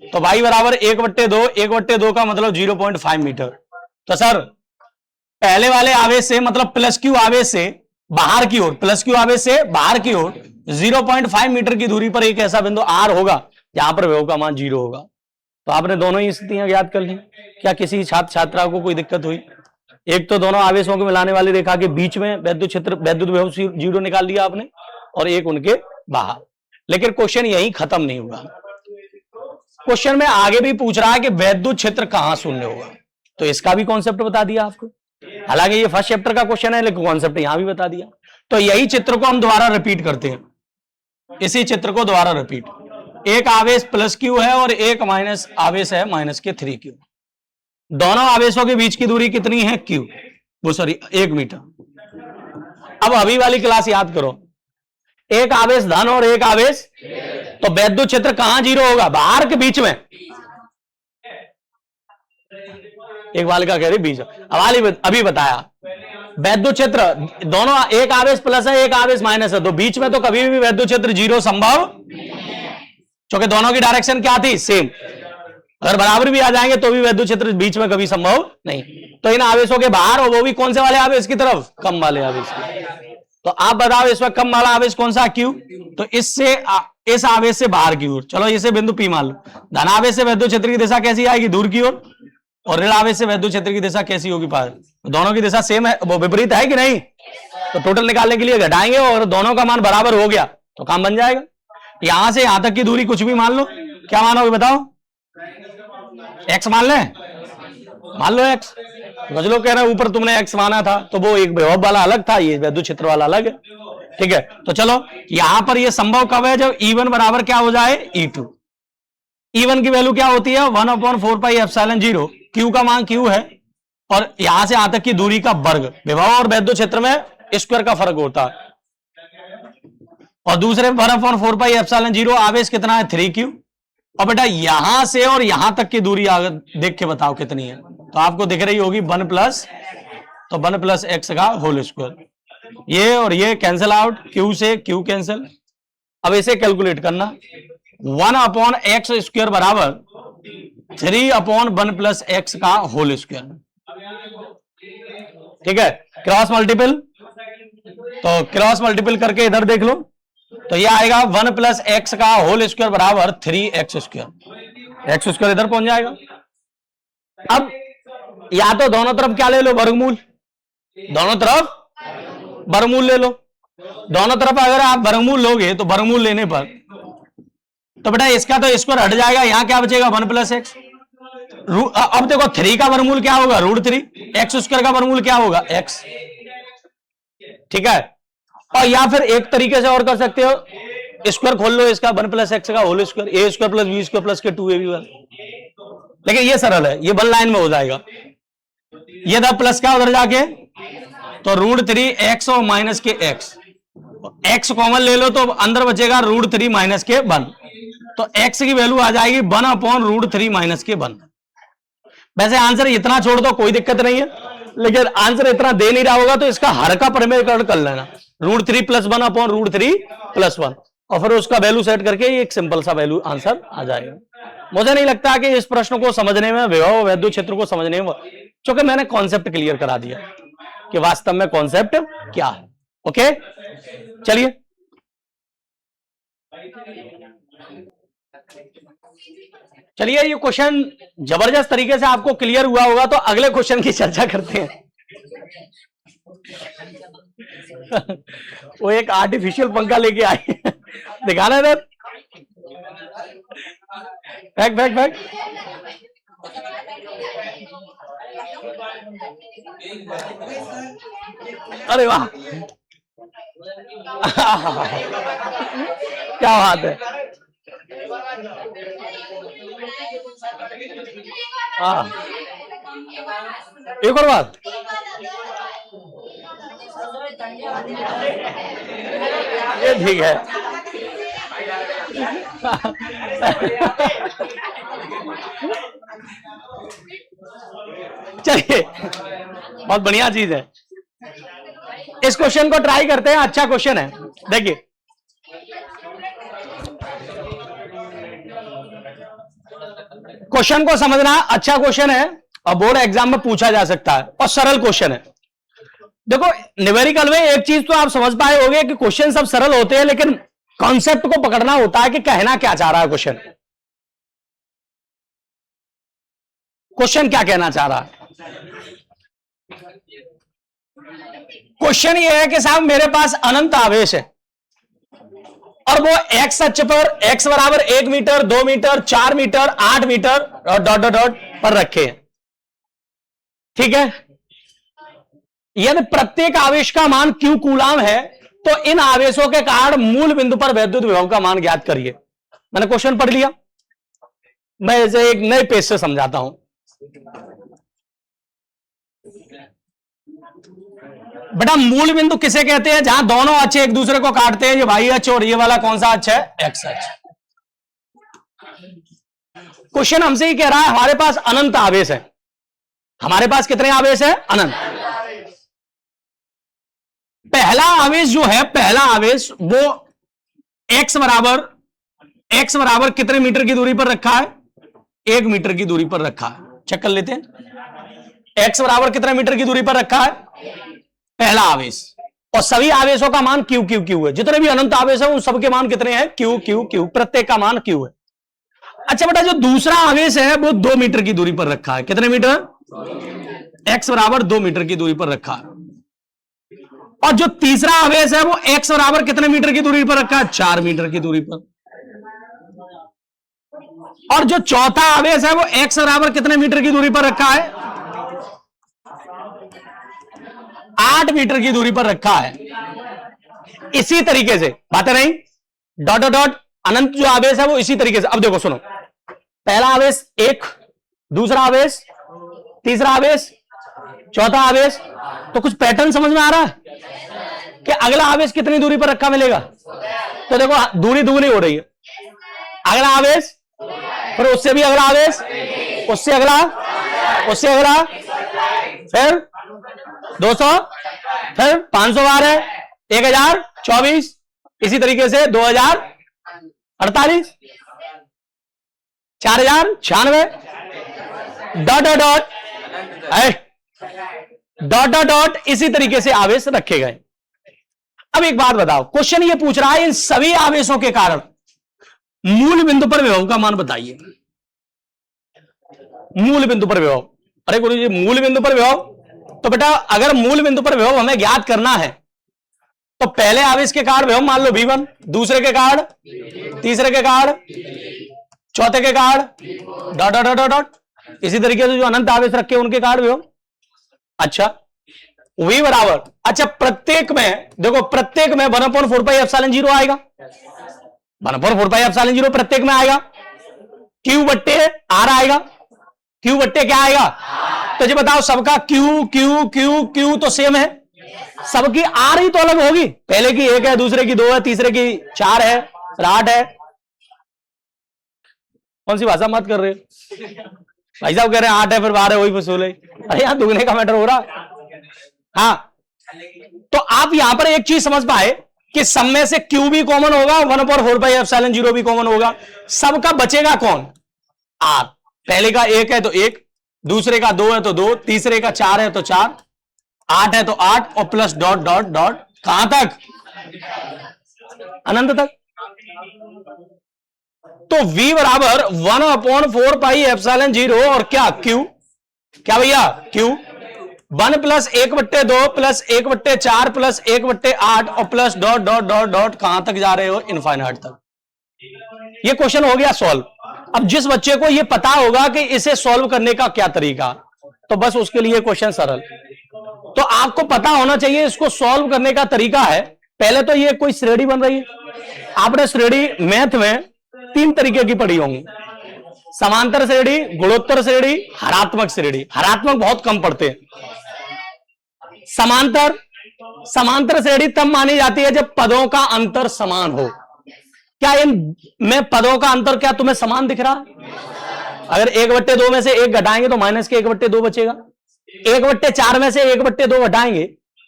S1: तो y बराबर 1/2, 1/2 का मतलब 0.5 मीटर। तो सर पहले वाले आवेश से मतलब +Q आवेश से बाहर की ओर, +Q आवेश से बाहर की ओर 0.5 मीटर की दूरी पर एक ऐसा बिंदु R होगा जहां पर विभव का मान 0 होगा। तो आपने दोनों ही स्थितियां ज्ञात कर ली। क्या किसी छात्र छात्रा को कोई दिक्कत हुई? एक तो दोनों आवेशों को मिलाने वाली रेखा के बीच में वैद्युत क्षेत्र, वैद्युत विभव 0 निकाल लिया आपने, और एक उनके बाहर। लेकिन क्वेश्चन यही खत्म नहीं हुआ। क्वेश्चन में आगे भी पूछ रहा है कि वैद्युत क्षेत्र कहां शून्य होगा, तो इसका भी कॉन्सेप्ट बता दिया आपको। हालांकि ये फर्स्ट चैप्टर का क्वेश्चन है, लेकिन कॉन्सेप्ट यहां भी बता दिया। तो यही चित्र को हम दोबारा रिपीट करते हैं, इसी चित्र को दोबारा रिपीट। एक आवेश +Q है और एक माइनस आवेश है -3Q। दोनों आवेशों के बीच की दूरी कितनी है? Q, वो सॉरी 1 मीटर। अब अभी वाली क्लास याद करो, एक आवेश धन और एक आवेश, तो वैद्युत क्षेत्र कहां 0 होगा? बाहर के बीच में। एक बालिका कह रही बीच, अभी बताया वैद्युत क्षेत्र दोनों, एक आवेश प्लस है एक आवेश माइनस है, तो बीच में तो कभी भी वैद्युत क्षेत्र 0 संभव, क्योंकि दोनों की डायरेक्शन क्या थी? सेम। अगर बराबर भी आ जाएंगे तो भी वैद्युत क्षेत्र बीच में कभी संभव नहीं। तो इन आवेशों के बाहर, और वो भी कौन से वाले आवेश की तरफ? कम वाले आवेश की। तो आप बताओ इस वक्त कम वाला आवेश कौन सा? Q। तो इससे इस आवेश से बाहर की ओर, चलो इसे बिंदु P मान लो। धन आवेश से वैद्युत क्षेत्र की दिशा कैसी आएगी? दूर की ओर। और ऋण आवेश से वैद्युत क्षेत्र की दिशा कैसी होगी? पास। तो दोनों की दिशा सेम है, वो विपरीत है कि नहीं? तो टोटल निकालने के लिए घटाएंगे, और दोनों का मान बराबर हो गया तो काम बन जाएगा। यहां से यहां तक की दूरी कुछ भी मान लो, क्या मानोगे बताओ? x मान ले, मान लो x। कुछ लोग कह रहे हैं ऊपर तुमने x माना था, तो वो एक विभव वाला अलग था, ये वैद्युत क्षेत्र वाला अलग है। ठीक है, तो चलो यहां पर ये संभव कब है? जब E1 बराबर क्या हो जाए? E2। E1 की वैल्यू क्या होती है? 1/4πε0। Q का मान Q है, और यहां से यहां तक की दूरी का वर्ग। विभव और वैद्युत क्षेत्र में स्क्वायर का फर्क होता है। और दूसरे 1/4πε0 आवेश कितना है? 3Q। और बेटा यहां से और यहां तक की दूरी देख के बताओ कितनी है? तो आपको दिख रही होगी 1 प्लस, तो 1 + x का होल स्क्वायर। ये और ये कैंसिल आउट, Q से Q कैंसिल। अब इसे कैलकुलेट करना, 1/x² बराबर 3/1 + x का होल स्क्वायर। ठीक है, क्रॉस मल्टीपल, तो क्रॉस मल्टीपल करके इधर देख लो, तो ये आएगा 1 + x का होल स्क्वायर बराबर 3x²। x² इधर पहुंच जाएगा। अब या तो दोनों तरफ क्या ले लो? वर्गमूल। दोनों तरफ वर्गमूल ले लो। दोनों तरफ अगर आप वर्गमूल लोगे तो वर्गमूल लेने पर तो बेटा इसका तो स्क्वायर हट जाएगा, यहां क्या बचेगा 1 + x। अब देखो 3 का वर्गमूल क्या होगा √3, x² का वर्गमूल क्या होगा x। ठीक है, और या फिर एक तरीके से और कर सकते हो, स्क्वायर खोल लो इसका 1 + x का होल स्क्वायर, a² + b² + के 2ab1। लेकिन ये सरल है, ये 1 लाइन में हो जाएगा। ये था प्लस का उधर जाके तो √3x और माइनस के x, x कॉमन ले लो तो अंदर बचेगा √3 - के 1, तो x की वैल्यू आ जाएगी 1/√3 - के 1। वैसे आंसर इतना छोड़ दो कोई दिक्कत नहीं है, लेकिन आंसर इतना दे नहीं रहा होगा तो इसका हर का परिमेयकरण कर लेना, √3 + 1/√3 + 1, और फिर उसका वैल्यू सेट करके एक सिंपल सा वैल्यू आंसर आ जाएगा। मुझे नहीं लगता कि इस प्रश्न को समझने में, विभव वैद्युत क्षेत्र को समझने में, क्योंकि मैंने कॉन्सेप्ट क्लियर करा दिया कि वास्तव में कॉन्सेप्ट क्या है। ओके, चलिए चलिए, ये क्वेश्चन जबरदस्त तरीके से आपको क्लियर हुआ होगा, तो अगले क्वेश्चन की चर्चा करते हैं। वो एक आर्टिफिशियल पंखा लेके आए, दिखाना है बैक बैक बैक। अरे वाह, क्या बात है। हाँ, एक और बात, ये ठीक है। चलिए, बहुत बढ़िया चीज है। इस क्वेश्चन को ट्राई करते हैं, अच्छा क्वेश्चन है। देखिए, क्वेश्चन को समझना, अच्छा क्वेश्चन है और बोर्ड एग्जाम में पूछा जा सकता है और सरल क्वेश्चन है। देखो न्यूमेरिकल में एक चीज तो आप समझ पाए होंगे कि क्वेश्चन सब सरल होते हैं, लेकिन कॉन्सेप्ट को पकड़ना होता है कि कहना क्या चाह रहा है क्वेश्चन। क्वेश्चन क्या कहना चाह रहा है? क्वेश्चन ये है कि साहब मेरे पास अनंत आवेश है और वो एक्स अक्ष पर x बराबर 1 मीटर, 2 मीटर, 4 मीटर, 8 मीटर और डॉट डॉट डॉट पर रखे हैं। ठीक है, यदि प्रत्येक आवेश का मान q कूलाम है तो इन आवेशों के कारण मूल बिंदु पर वैद्युत विभव का मान ज्ञात करिए। मैंने क्वेश्चन पढ़ लिया, मैं इसे एक नए पेज से समझाता हूं। बेटा मूल बिंदु किसे कहते हैं? जहां दोनों अक्ष एक दूसरे को काटते हैं, ये वाई अक्ष और ये वाला कौन सा अक्ष है? एक्स अक्ष। क्वेश्चन हमसे ही कह रहा है हमारे पास अनंत आवेश है। हमारे पास कितने आवेश है? अनंत। पहला आवेश जो है, पहला आवेश वो x बराबर कितने मीटर की दूरी पर रखा है? 1 मीटर की दूरी पर रखा है। चेक कर लेते हैं, x बराबर कितने मीटर की दूरी पर रखा है? पहला आवेश, और सभी आवेशों का मान q q q है। जितने भी अनंत आवेश है उन सबके मान कितने हैं? q q q, प्रत्येक का मान q है। अच्छा बेटा, जो दूसरा आवेश है वो 2 मीटर की दूरी पर रखा है। कितने मीटर? x बराबर 2 मीटर की दूरी पर रखा है। और जो तीसरा आवेश है वो x बराबर कितने मीटर की दूरी पर रखा है? 4 मीटर की दूरी पर। और जो चौथा आवेश है वो x बराबर कितने मीटर की दूरी पर रखा है? 8 मीटर की दूरी पर रखा है। इसी तरीके से बातें नहीं, डॉट डॉट डॉट, अनंत जो आवेश है वो इसी तरीके से। अब देखो सुनो, पहला आवेश 1, दूसरा आवेश, तीसरा आवेश, चौथा आवेश। तो कुछ पैटर्न समझ में आ रहा है कि अगला आवेश कितनी दूरी पर रखा मिलेगा? तो देखो दूरी दुगनी हो रही है। अगला आवेश, फिर उससे भी अगला आवेश, उससे अगला, उससे अगला, फिर 200, फिर 512, 1024, इसी तरीके से 2048, 4096, dot dot dot dot dot dot, इसी तरीके से आवेश रखे गए। अब एक बात बताओ, क्वेश्चन ये पूछ रहा है इन सभी आवेशों के कारण मूल बिंदु पर विभव का मान बताइए। मूल बिंदु पर विभव। अरे गुरु जी, मूल बिंदु पर विभव तो बेटा अगर मूल बिंदु पर विभव हमें ज्ञात करना है तो पहले आवेश के कारण विभव मान लो V1, दूसरे के कारण, तीसरे के कारण, चौथे के कारण, डॉट डॉट डॉट डॉट, इसी तरीके से जो अनंत आवेश रखे उनके कारण विभव। अच्छा V बराबर, अच्छा प्रत्येक में देखो, प्रत्येक में 1/4πε0 आएगा, 1/4πε0 प्रत्येक में आएगा, Q बट्टे R आएगा, Q बट्टे क्या आएगा, तो जी बताओ सबका Q Q Q Q तो सेम है, सबकी R ही तो अलग होगी, पहले की 1 है, दूसरे की 2 है, तीसरे की 4 है, 8 है। कौन सी भाषा मत कर रहे भाई साहब, कह रहे हैं 8 है फिर 12 है, वही फसूल है। अरे यहां दुगने का मैटर हो रहा। हाँ, तो आप यहां पर एक चीज समझ पाए कि सब में से Q भी कॉमन होगा, 1/4πε0 भी कॉमन होगा, सबका बचेगा कौन, R। पहले का 1 है तो 1, दूसरे का 2 है तो 2, तीसरे का 4 है तो 4, 8 है तो 8 और प्लस डॉट डॉट डॉट, कहां तक, अनंत तक। तो V बराबर 1/4πε0 और क्या Q, क्या भैया Q 1 + 1/2 + 1/4 + 1/8 और plus dot dot dot dot, कहां तक जा रहे हो, इनफाइनाइट तक। ये क्वेश्चन हो गया सॉल्व। अब जिस बच्चे को ये पता होगा कि इसे सॉल्व करने का क्या तरीका, तो बस उसके लिए क्वेश्चन सरल। तो आपको पता होना चाहिए इसको सॉल्व करने का तरीका है। पहले तो ये कोई श्रेणी बन रही है, आपने श्रेणी मैथ में 3 तरीके की पढ़ी होंगी, समांतर श्रेणी, गुणोत्तर श्रेणी, हरात्मक श्रेणी। हरात्मक बहुत कम पढ़ते हैं। समांतर श्रेणी तब मानी जाती है जब पदों का अंतर समान हो। क्या इन में पदों का अंतर क्या तुम्हें समान दिख रहा है? अगर 1/2 में से 1 घटाएंगे तो माइनस के 1/2 बचेगा, 1/4 में से 1/2 घटाएंगे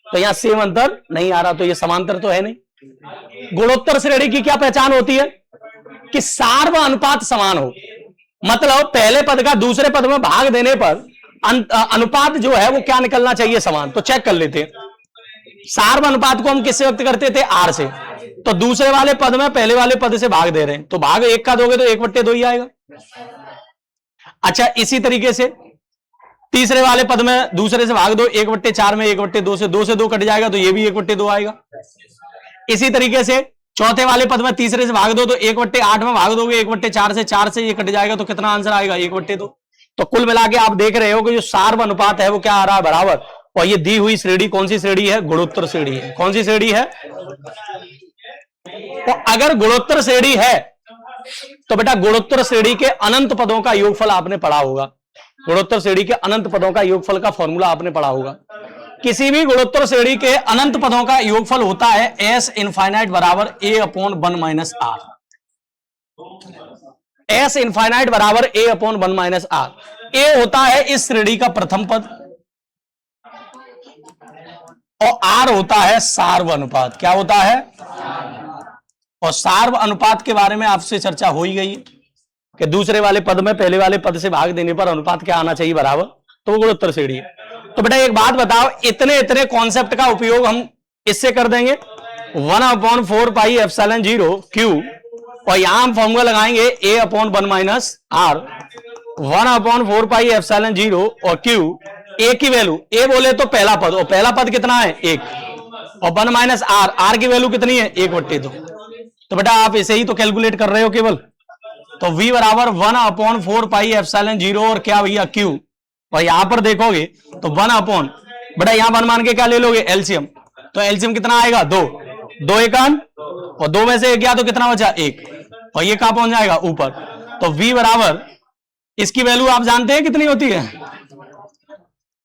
S1: तो यहां सेम अंतर नहीं आ रहा, तो ये समांतर तो है नहीं। गुणोत्तर श्रेणी की क्या पहचान होती है कि सार्व अनुपात समान हो, मतलब पहले पद का दूसरे पद में भाग देने पर अनुपात जो है वो क्या निकलना चाहिए, समान। तो चेक कर लेते हैं, सार्व अनुपात को हम किससे व्यक्त करते थे, R से। तो दूसरे वाले पद में पहले वाले पद से भाग दे रहे हैं, तो भाग 1 का दोगे तो 1/2 ही आएगा। अच्छा इसी तरीके से तीसरे वाले पद में दूसरे से भाग दो, 1/4 में 1/2 से 2 कट जाएगा तो ये भी 1/2 आएगा। इसी तरीके से चौथे वाले पद में तीसरे से भाग दो तो 1/8 में भाग दोगे, 1/4 से 4 से ये कट जाएगा तो कितना आंसर आएगा, 1/2। तो कुल मिला के आप देख रहे हो कि जो सार्व अनुपात है वो क्या आ रहा है, बराबर। और ये दी हुई श्रेणी कौन सी श्रेणी है, गुणोत्तर श्रेणी है। कौन सी श्रेणी है? तो अगर गुणोत्तर श्रेणी है तो बेटा गुणोत्तर श्रेणी के अनंत पदों का योगफल आपने पढ़ा होगा। गुणोत्तर श्रेणी के अनंत पदों का योगफल का फॉर्मूला आपने पढ़ा होगा। किसी भी गुणोत्तर श्रेणी के अनंत पदों का योगफल होता है S इनफाइनाइट बराबर A/1 - R। S इनफाइनाइट बराबर A/1 - R। A होता है इस श्रेणी का प्रथम पद और R होता है सार्व अनुपात। क्या होता है? और सार्व अनुपात के बारे में आपसे चर्चा हो ही गई कि दूसरे वाले पद में पहले वाले पद से भाग देने पर अनुपात क्या आना चाहिए, बराबर। तो वो गुणोत्तर श्रेणी है। तो बेटा एक बात बताओ, इतने कॉन्सेप्ट का उपयोग हम इससे कर देंगे 1/4πε0 Q, और यहां हम फॉर्मूला लगाएंगे A/1 - R। 1/4πε0 और Q, A की वैल्यू, A बोले तो पहला पद, और पहला पद कितना है 1, और 1 - R, R की वैल्यू कितनी है 1/2। तो बेटा आप इसे ही तो कैलकुलेट कर रहे हो केवल। तो V बराबर 1/4πε0 और क्या भैया Q, और यहां पर देखोगे तो 1 बेटा यहां 1 मान के क्या ले लोगे, एलसीएम। तो एलसीएम कितना आएगा 2, 2 1 और 2 में से 1 गया तो कितना बचा 1, और ये कहां पहुंच जाएगा ऊपर। तो V बराबर, इसकी वैल्यू आप जानते हैं कितनी होती है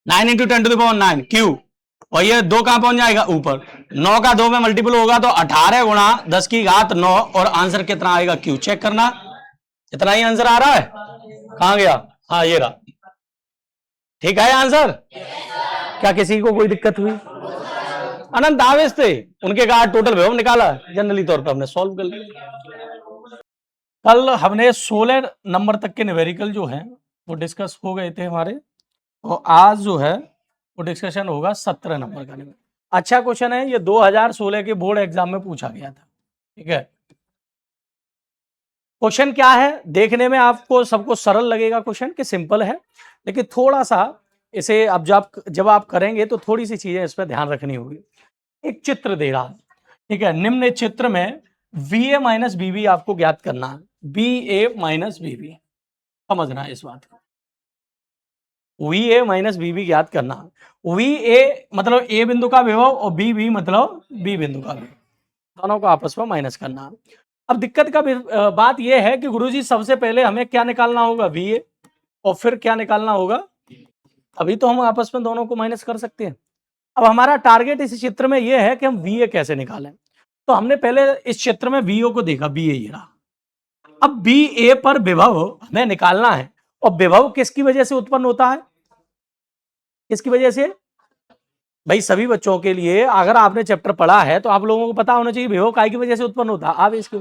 S1: 9 × 10⁹ Q, और ये 2 कहां पहुंच जाएगा ऊपर। 9 का 2 में मल्टीपल होगा तो 18 × 10⁹ और आंसर कितना आएगा Q। चेक करना, इतना ही आंसर आ रहा है, कहां गया, हाँ ये रहा। ठीक है आंसर? क्या किसी को कोई दिक्कत हुई? अनंत आवेश थे, उनके कारण टोटल विभव निकाला, जनरली तौर पर हमने सॉल्व कर लिया। कल हमने 16 नंबर तक के न्यूमेरिकल जो हैं वो डिस्कस हो गए थे हमारे, और आज जो है वो डिस्कशन होगा 17 नंबर का। अच्छा क्वेश्चन है ये, 2016 के बोर्ड एग्जाम में पूछा गया था। ठीक है, क्वेश्चन क्या है, देखने में आपको सबको सरल लगेगा क्वेश्चन कि सिंपल है, लेकिन थोड़ा सा इसे अब जब आप करेंगे तो थोड़ी सी चीजें इस पर ध्यान रखनी होगी। एक चित्र दे रहा, ठीक है, निम्न चित्र में VA माइनस बीबी आपको ज्ञात करना है। BA माइनस बीबी, समझना है इस बात को। VA माइनस बीबी ज्ञात करना। VA मतलब A बिंदु का विभव और BB मतलब B बिंदु का विभव, दोनों को आपस में माइनस करना। अब दिक्कत का बात यह है कि गुरुजी सबसे पहले हमें क्या निकालना होगा, VA, और फिर क्या निकालना होगा, अभी तो हम आपस में दोनों को माइनस कर सकते हैं। अब हमारा टारगेट इस चित्र में यह है कि हम VA कैसे निकालें। तो हमने पहले इस चित्र में VO को देखा, BA ये रहा। अब BA पर विभव हमें निकालना है, और विभव किसकी वजह से उत्पन्न होता है, किसकी वजह से? भाई सभी बच्चों के लिए अगर आपने चैप्टर पढ़ा है तो आप लोगों को पता होना चाहिए विभव काय की वजह से उत्पन्न होता है, आवेश की।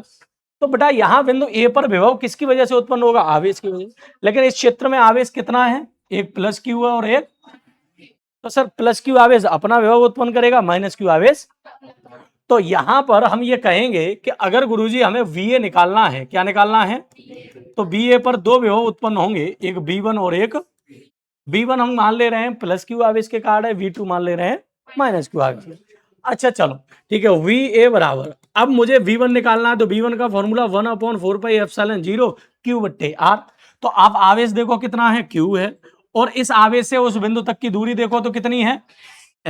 S1: तो बेटा यहाँ बिंदु A पर विभव किसकी वजह से उत्पन्न होगा, आवेश की वजह। लेकिन इस क्षेत्र में आवेश कितना है, एक प्लस क्यू है और एक, तो सर प्लस क्यू आवेश अपना विभव उत्पन्न करेगा, माइनस क्यू आवेश। तो यहां पर हम ये कहेंगे कि अगर गुरुजी हमें VA निकालना है, क्या निकालना है, तो BA पर दो विभव उत्पन्न होंगे, एक B1 और एक B1 हम मान ले रहे हैं प्लस क्यू आवेश के कारण है, V2 मान ले रहे हैं माइनस क्यू आवेश। अच्छा चलो ठीक है, VA बराबर, अब मुझे V1 निकालना है, तो V1 का फॉर्मूला 1/4πε0 Q/R। तो आप आवेश देखो कितना है, Q है, और इस आवेश से उस बिंदु तक की दूरी देखो तो कितनी है,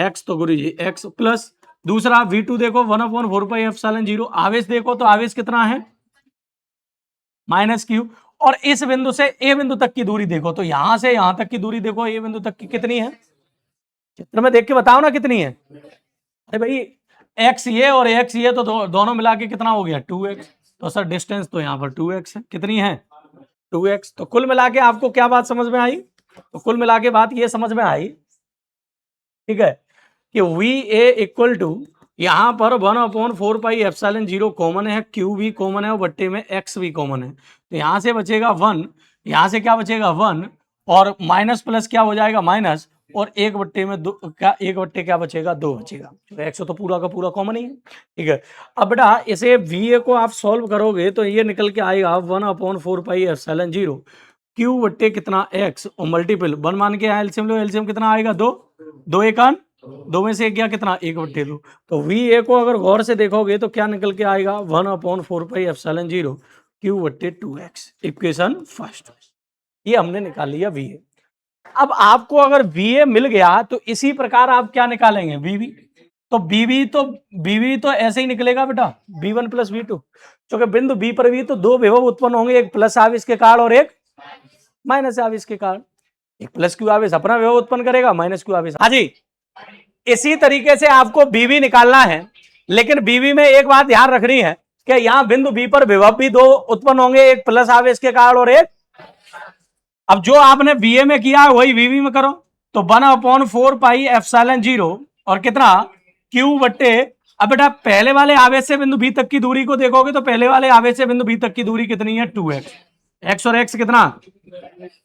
S1: X, तो गुरुजी X प्लस दूसरा V2 देखो 1/4πε0, आवेश देखो तो आवेश कितना है, माइनस Q, और इस बिंदु से A बिंदु तक की दूरी देखो तो यहां से यहां तक की दूरी देखो A बिंदु तक की कितनी है, चित्र में देख के बताओ ना कितनी है। अरे भाई X ये और X ये, तो दोनों मिला के कितना हो गया, 2x। तो सर डिस्टेंस तो यहाँ पर 2x है, कितनी है, 2x। तो कुल मिला के आपको क्या बात समझ में आई, तो कुल मिला के बात ये समझ में आई, ठीक है, कि VA इक्वल टू यहां पर 1/4πε0 कॉमन है, Q भी कॉमन है और बट्टे में X भी कॉमन है, तो यहां से बचेगा 1, यहां से क्या बचेगा 1, और माइनस प्लस क्या हो जाएगा माइनस, और एक बट्टे में दो, क्या एक बट्टे क्या बचेगा, 2 बचेगा। X तो पूरा का पूरा कॉमन ही है, ठीक है। अब बेटा इसे VA को आप सॉल्व करोगे तो ये निकल के आएगा 1/4πε0 Q बट्टे कितना X और मल्टीपल 1 मान के एलसीएम लो, एलसीएम कितना आएगा 2, 2 एकान 2 में से गया कितना, 1/2। तो VA को अगर गौर से देखोगे तो क्या निकल के आएगा 1/4πε0 Q/2x, इक्वेशन फर्स्ट, ये हमने निकाल लिया VA। अब आपको अगर VA मिल गया तो इसी प्रकार आप क्या निकालेंगे, BB। तो BB तो ऐसे ही निकलेगा बेटा, B1 प्लस B2, क्योंकि बिंदु B पर भी तो दो विभव उत्पन्न होंगे, एक प्लस आवेश के कारण और एक माइनस आवेश के कारण। एक प्लस क्यू आवेश अपना विभव उत्पन्न करेगा, माइनस क्यू आवेश, हाँ जी। इसी तरीके से आपको BB निकालना है, लेकिन BB में एक बात ध्यान रखनी है कि यहां बिंदु B पर विभव भी दो उत्पन्न होंगे, एक प्लस आवेश के कारण और एक, अब जो आपने BA में किया है वही BB में करो। तो 1/4πε0 और कितना Q बट्टे, अब बेटा पहले वाले आवेश से बिंदु B तक की दूरी को देखोगे तो पहले वाले आवेश से बिंदु B तक की दूरी कितनी है, 2x, x और x कितना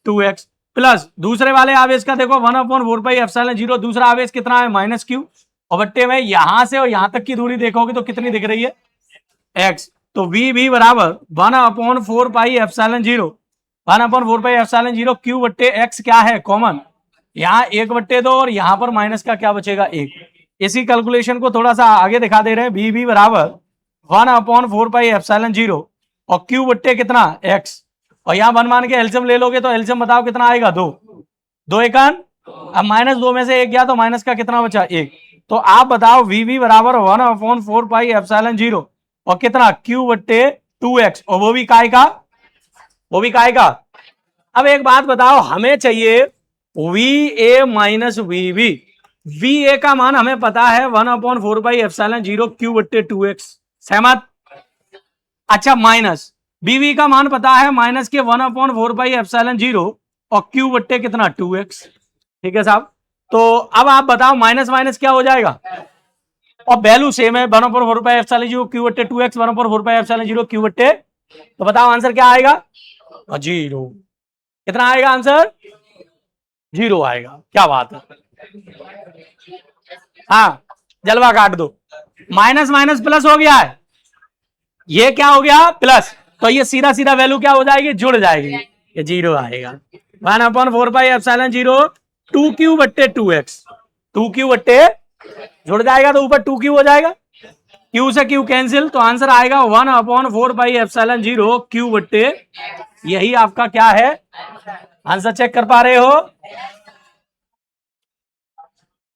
S1: 2x, प्लस दूसरे वाले आवेश का देखो 1/4πε0, दूसरा आवेश कितना है माइनस Q, और बट्टे में यहां से और यहां तक की दूरी देखोगे तो कितनी दिख रही है, x। तो VB बराबर 1/4πε0 Q बट्टे x क्या है, कॉमन, यहाँ 1/2 और यहां पर माइनस का क्या बचेगा, 1। इसी कैलकुलेशन को थोड़ा सा आगे दिखा दे रहे हैं, VB बराबर 1/4πε0 और Q बट्टे कितना x, और यहाँ 1 मान के एलसीएम ले लोगे तो एलसीएम बताओ कितना आएगा, 2, 2 एकान, अब -2 में से 1 गया तो माइनस का कितना बचा, 1। तो आप बताओ VB बराबर 1/4πε0 और कितना Q बट्टे 2x, और वो भी काय का, वो भी काय का। अब एक बात बताओ, हमें चाहिए VA माइनस VB। VA का मान हमें पता है 1/4πε0 Q बट्टे 2x, सहमत। अच्छा माइनस BB का मान पता है माइनस के 1/4πε0 और Q बट्टे कितना 2x, ठीक है साहब। तो अब आप बताओ माइनस माइनस क्या हो जाएगा, और वैल्यू सेम है 1/4πε0 Q बट्टे 2x 1/4πε0 Q बट्टे, तो बताओ आंसर क्या आएगा, 0। कितना आएगा आंसर, 0 आएगा, क्या बात है। हाँ जलवा काट दो, माइनस माइनस प्लस हो गया है, ये क्या हो गया प्लस, तो ये सीधा सीधा वैल्यू क्या हो जाएगी, जुड़ जाएगी, ये 0 आएगा। 1/4πε0 2q बट्टे 2x, 2q बट्टे जुड़ जाएगा तो ऊपर 2q हो जाएगा, q से q कैंसिल, तो आंसर आएगा 1/4πε0 q बट्टे, यही आपका क्या है आंसर। चेक कर पा रहे हो?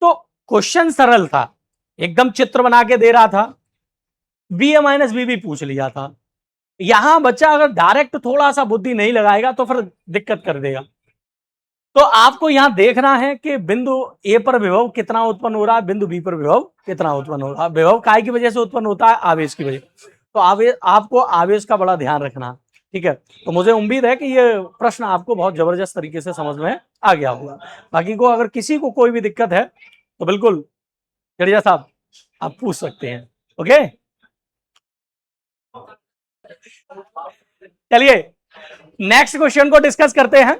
S1: तो क्वेश्चन सरल था, एकदम चित्र बना के दे रहा था, बी ए माइनस बी भी पूछ लिया था। यहां बच्चा अगर डायरेक्ट थोड़ा सा बुद्धि नहीं लगाएगा तो फिर दिक्कत कर देगा। तो आपको यहां देखना है कि बिंदु ए पर विभव कितना उत्पन्न हो रहा है, बिंदु बी पर विभव कितना उत्पन्न हो रहा है। विभव काय की वजह से उत्पन्न होता है? आवेश की वजह। तो आवेश, आपको आवेश का बड़ा ध्यान रखना, ठीक है। तो मुझे उम्मीद है कि ये प्रश्न आपको बहुत जबरदस्त तरीके से समझ में आ गया होगा। बाकी को अगर किसी को कोई भी दिक्कत है तो बिल्कुल जडेजा साहब आप पूछ सकते हैं। ओके, चलिए नेक्स्ट क्वेश्चन को डिस्कस करते हैं।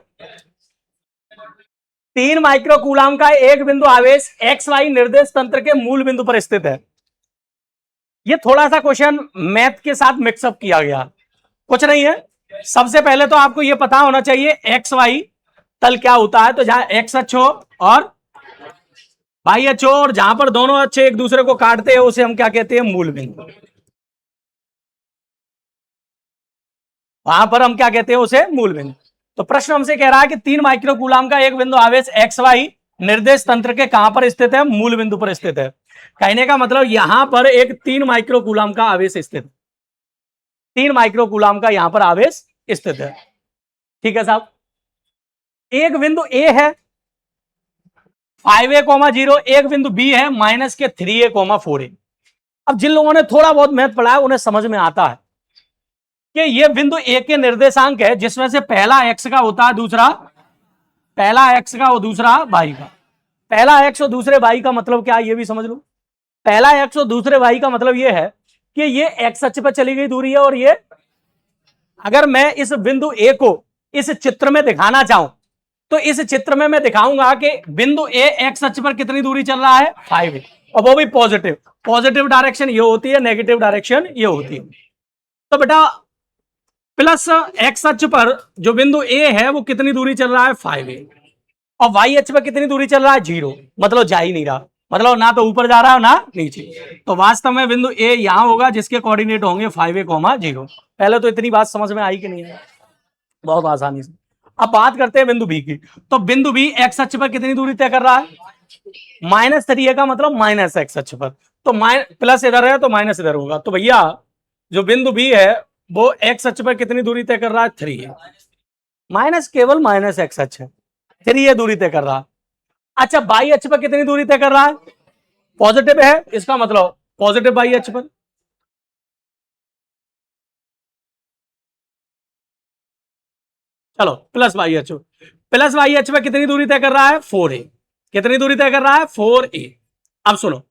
S1: 3 माइक्रो कूलाम का एक बिंदु आवेश एक्स वाई निर्देश तंत्र के मूल बिंदु पर स्थित है। ये थोड़ा सा क्वेश्चन मैथ के साथ मिक्सअप किया गया, कुछ नहीं है। सबसे पहले तो आपको यह पता होना चाहिए एक्स वाई तल क्या होता है। तो जहां एक्स अक्ष हो और वाई अक्ष हो और जहां पर दोनों अक्ष एक दूसरे को काटते हैं उसे हम क्या कहते हैं? मूल बिंदु। वहां पर हम क्या कहते हैं? उसे मूल बिंदु। तो प्रश्न हमसे कह रहा है कि 3 माइक्रो कूलाम का एक बिंदु आवेश एक्स वाई निर्देश तंत्र के कहां पर स्थित है? मूल बिंदु पर स्थित है। कहने का मतलब यहां पर एक 3 माइक्रो कूलाम का आवेश स्थित, 3 माइक्रो कूलाम का यहां पर आवेश स्थित है, ठीक है साहब। एक बिंदु ए है 5a,0, एक बिंदु बी है माइनस के 3a,4a। अब जिन लोगों ने थोड़ा बहुत मैथ पढ़ा है उन्हें समझ में आता है कि ये बिंदु ए के निर्देशांक है, जिसमें से पहला एक्स का होता है, दूसरा पहला एक्स का और दूसरा वाई का। पहला एक्स और दूसरे वाई का मतलब क्या है ये भी समझ लो। पहला एक्स और दूसरे वाई का मतलब ये है कि ये एक्स अक्ष पर चली गई दूरी है और ये, अगर मैं इस बिंदु ए को इस चित्र में दिखाना चाहूं तो इस चित्र में मैं दिखाऊंगा कि बिंदु ए एक्स अक्ष पर कितनी दूरी चल रहा है? 5 और वो भी पॉजिटिव। पॉजिटिव डायरेक्शन ये होती है, नेगेटिव डायरेक्शन ये होती है। तो बेटा प्लस एक्स अक्ष पर जो बिंदु ए है वो कितनी दूरी चल रहा है? 5a। और वाई अक्ष पर कितनी दूरी चल रहा है? 0, मतलब जा ही नहीं रहा, मतलब ना तो ऊपर जा रहा है ना नीचे। तो वास्तव में बिंदु ए यहां होगा जिसके कोऑर्डिनेट होंगे 5a, 0। पहले तो इतनी बात समझ में आई कि नहीं आई? बहुत आसानी से। अब बात करते हैं बिंदु बी की। तो बिंदु बी एक्स अक्ष पर कितनी दूरी तय कर रहा है? -3a का मतलब माइनस एक्स अक्ष पर। तो प्लस इधर है तो माइनस इधर होगा। तो भैया जो बिंदु बी है वो एक्स अक्ष पर कितनी दूरी तय कर रहा है? 3a। माइनस केवल माइनस एक्स अक्ष है, 3a दूरी तय कर रहा है। अच्छा, बाई अक्ष पर कितनी दूरी तय कर रहा है? पॉजिटिव है, इसका मतलब पॉजिटिव बाई अक्ष पर। चलो प्लस वाई अक्ष, प्लस वाई अक्ष पर कितनी दूरी तय कर रहा है? 4a। कितनी दूरी तय कर रहा है? 4a। अब सुनो,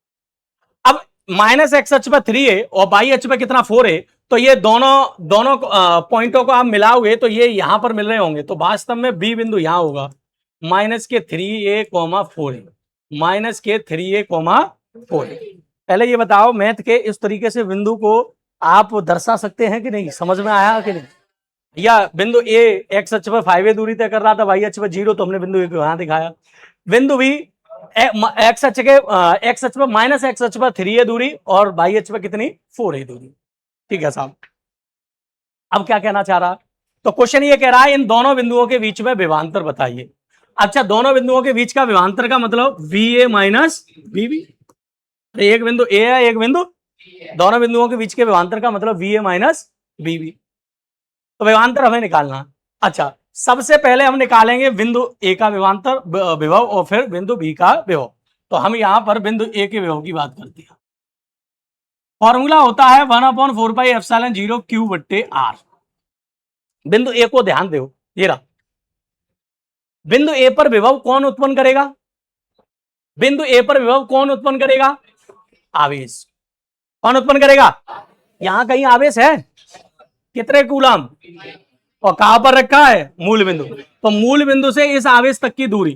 S1: अब माइनस एक्स अक्ष पर 3a और बाई अक्ष पर कितना? 4a। तो ये दोनों पॉइंटों को आप मिलाओगे तो ये यहां पर मिल रहे होंगे। तो वास्तव में बी बिंदु यहां होगा, माइनस के 3a, 4a, माइनस के 3a, 4a। पहले ये बताओ मैथ के इस तरीके से बिंदु को आप दर्शा सकते हैं कि नहीं? समझ में आया कि नहीं? या बिंदु ए एक्स अक्ष पर 5a दूरी तय कर रहा था, वाई अक्ष पर 0, तो हमने बिंदु ए को यहां दिखाया। बिंदु बी एक्स अक्ष पर माइनस एक्स अक्ष पर 3a दूरी और वाई अक्ष पर कितनी? 4a दूरी, ठीक है साहब। अब क्या कहना चाह रहा? तो क्वेश्चन ये कह रहा है इन दोनों बिंदुओं के बीच में विभवांतर बताइए। अच्छा, दोनों बिंदुओं के बीच का विभवांतर का मतलब VA माइनस VB। एक बिंदु ए है, एक बिंदु, दोनों बिंदुओं के बीच के विभवांतर का मतलब VA माइनस VB। तो विभवांतर हमें निकालना। अच्छा, सबसे पहले हम निकालेंगे बिंदु ए का विभवांतर विभव और फिर बिंदु बी का विभव। तो हम यहां पर बिंदु ए के विभव की बात करते हैं। फॉर्मूला होता है 1/4πε0 Q बट्टे R। बिंदु ए को ध्यान दो, ये रहा बिंदु ए पर विभव कौन उत्पन्न करेगा? बिंदु ए पर विभव कौन उत्पन्न करेगा? आवेश। कौन उत्पन्न करेगा? यहां कहीं आवेश है? कितने कूलम? और कहां पर रखा है? मूल बिंदु। तो मूल बिंदु से इस आवेश तक की दूरी,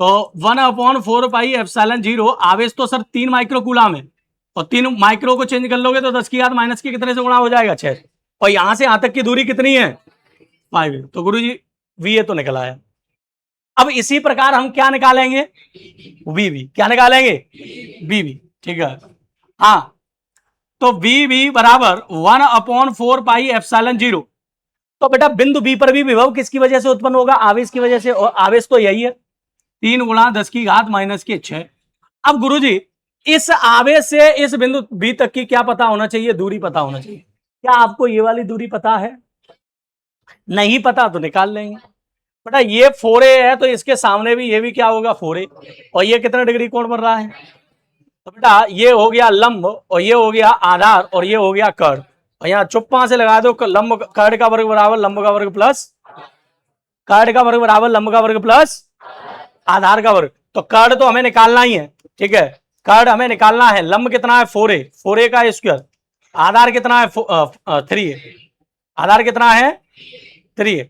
S1: तो 1/4πε0। आवेश तो सर 3 माइक्रो कूलम है और 3 माइक्रो को चेंज कर लोगे तो 10 की घात माइनस के कितने से गुणा हो जाएगा? 6। और यहां से यहां तक की दूरी कितनी है? 5। तो गुरु जी VA तो निकल आया। अब इसी प्रकार हम क्या निकालेंगे, वीवी, क्या निकालेंगे, वीवी, ठीक है। हाँ, तो वीवी बराबर 1/4 पाई एप्सिलॉन 0। तो बेटा बिंदु बी पर भी विभव किसकी वजह से उत्पन्न होगा, आवेश की वजह से, और आवेश तो यही है 3 × 10⁻⁻⁶। अब गुरुजी इस आवेश से इस बिंदु बी तक की क्या पता होना चाहिए, दूरी पता होना चाहिए। क्या आपको ये वाली दूरी पता है, नहीं पता तो निकाल लेंगे। बेटा ये 4a है तो इसके सामने भी ये भी क्या होगा 4a, और ये कितना डिग्री कोण बन रहा है, तो बेटा ये हो गया लंब और ये हो गया आधार और ये हो गया कर्ण, और यहाँ चुप्पा से लगा दो, लंब कर्ण का वर्ग बराबर लंब का वर्ग प्लस कर्ण का वर्ग बराबर लंब का वर्ग प्लस आधार का वर्ग। तो कर्ण तो हमें निकालना ही है, ठीक है, कर्ण हमें निकालना है। लंब कितना है 4a का स्क्वायर, आधार कितना है 3a, आधार कितना है 3a,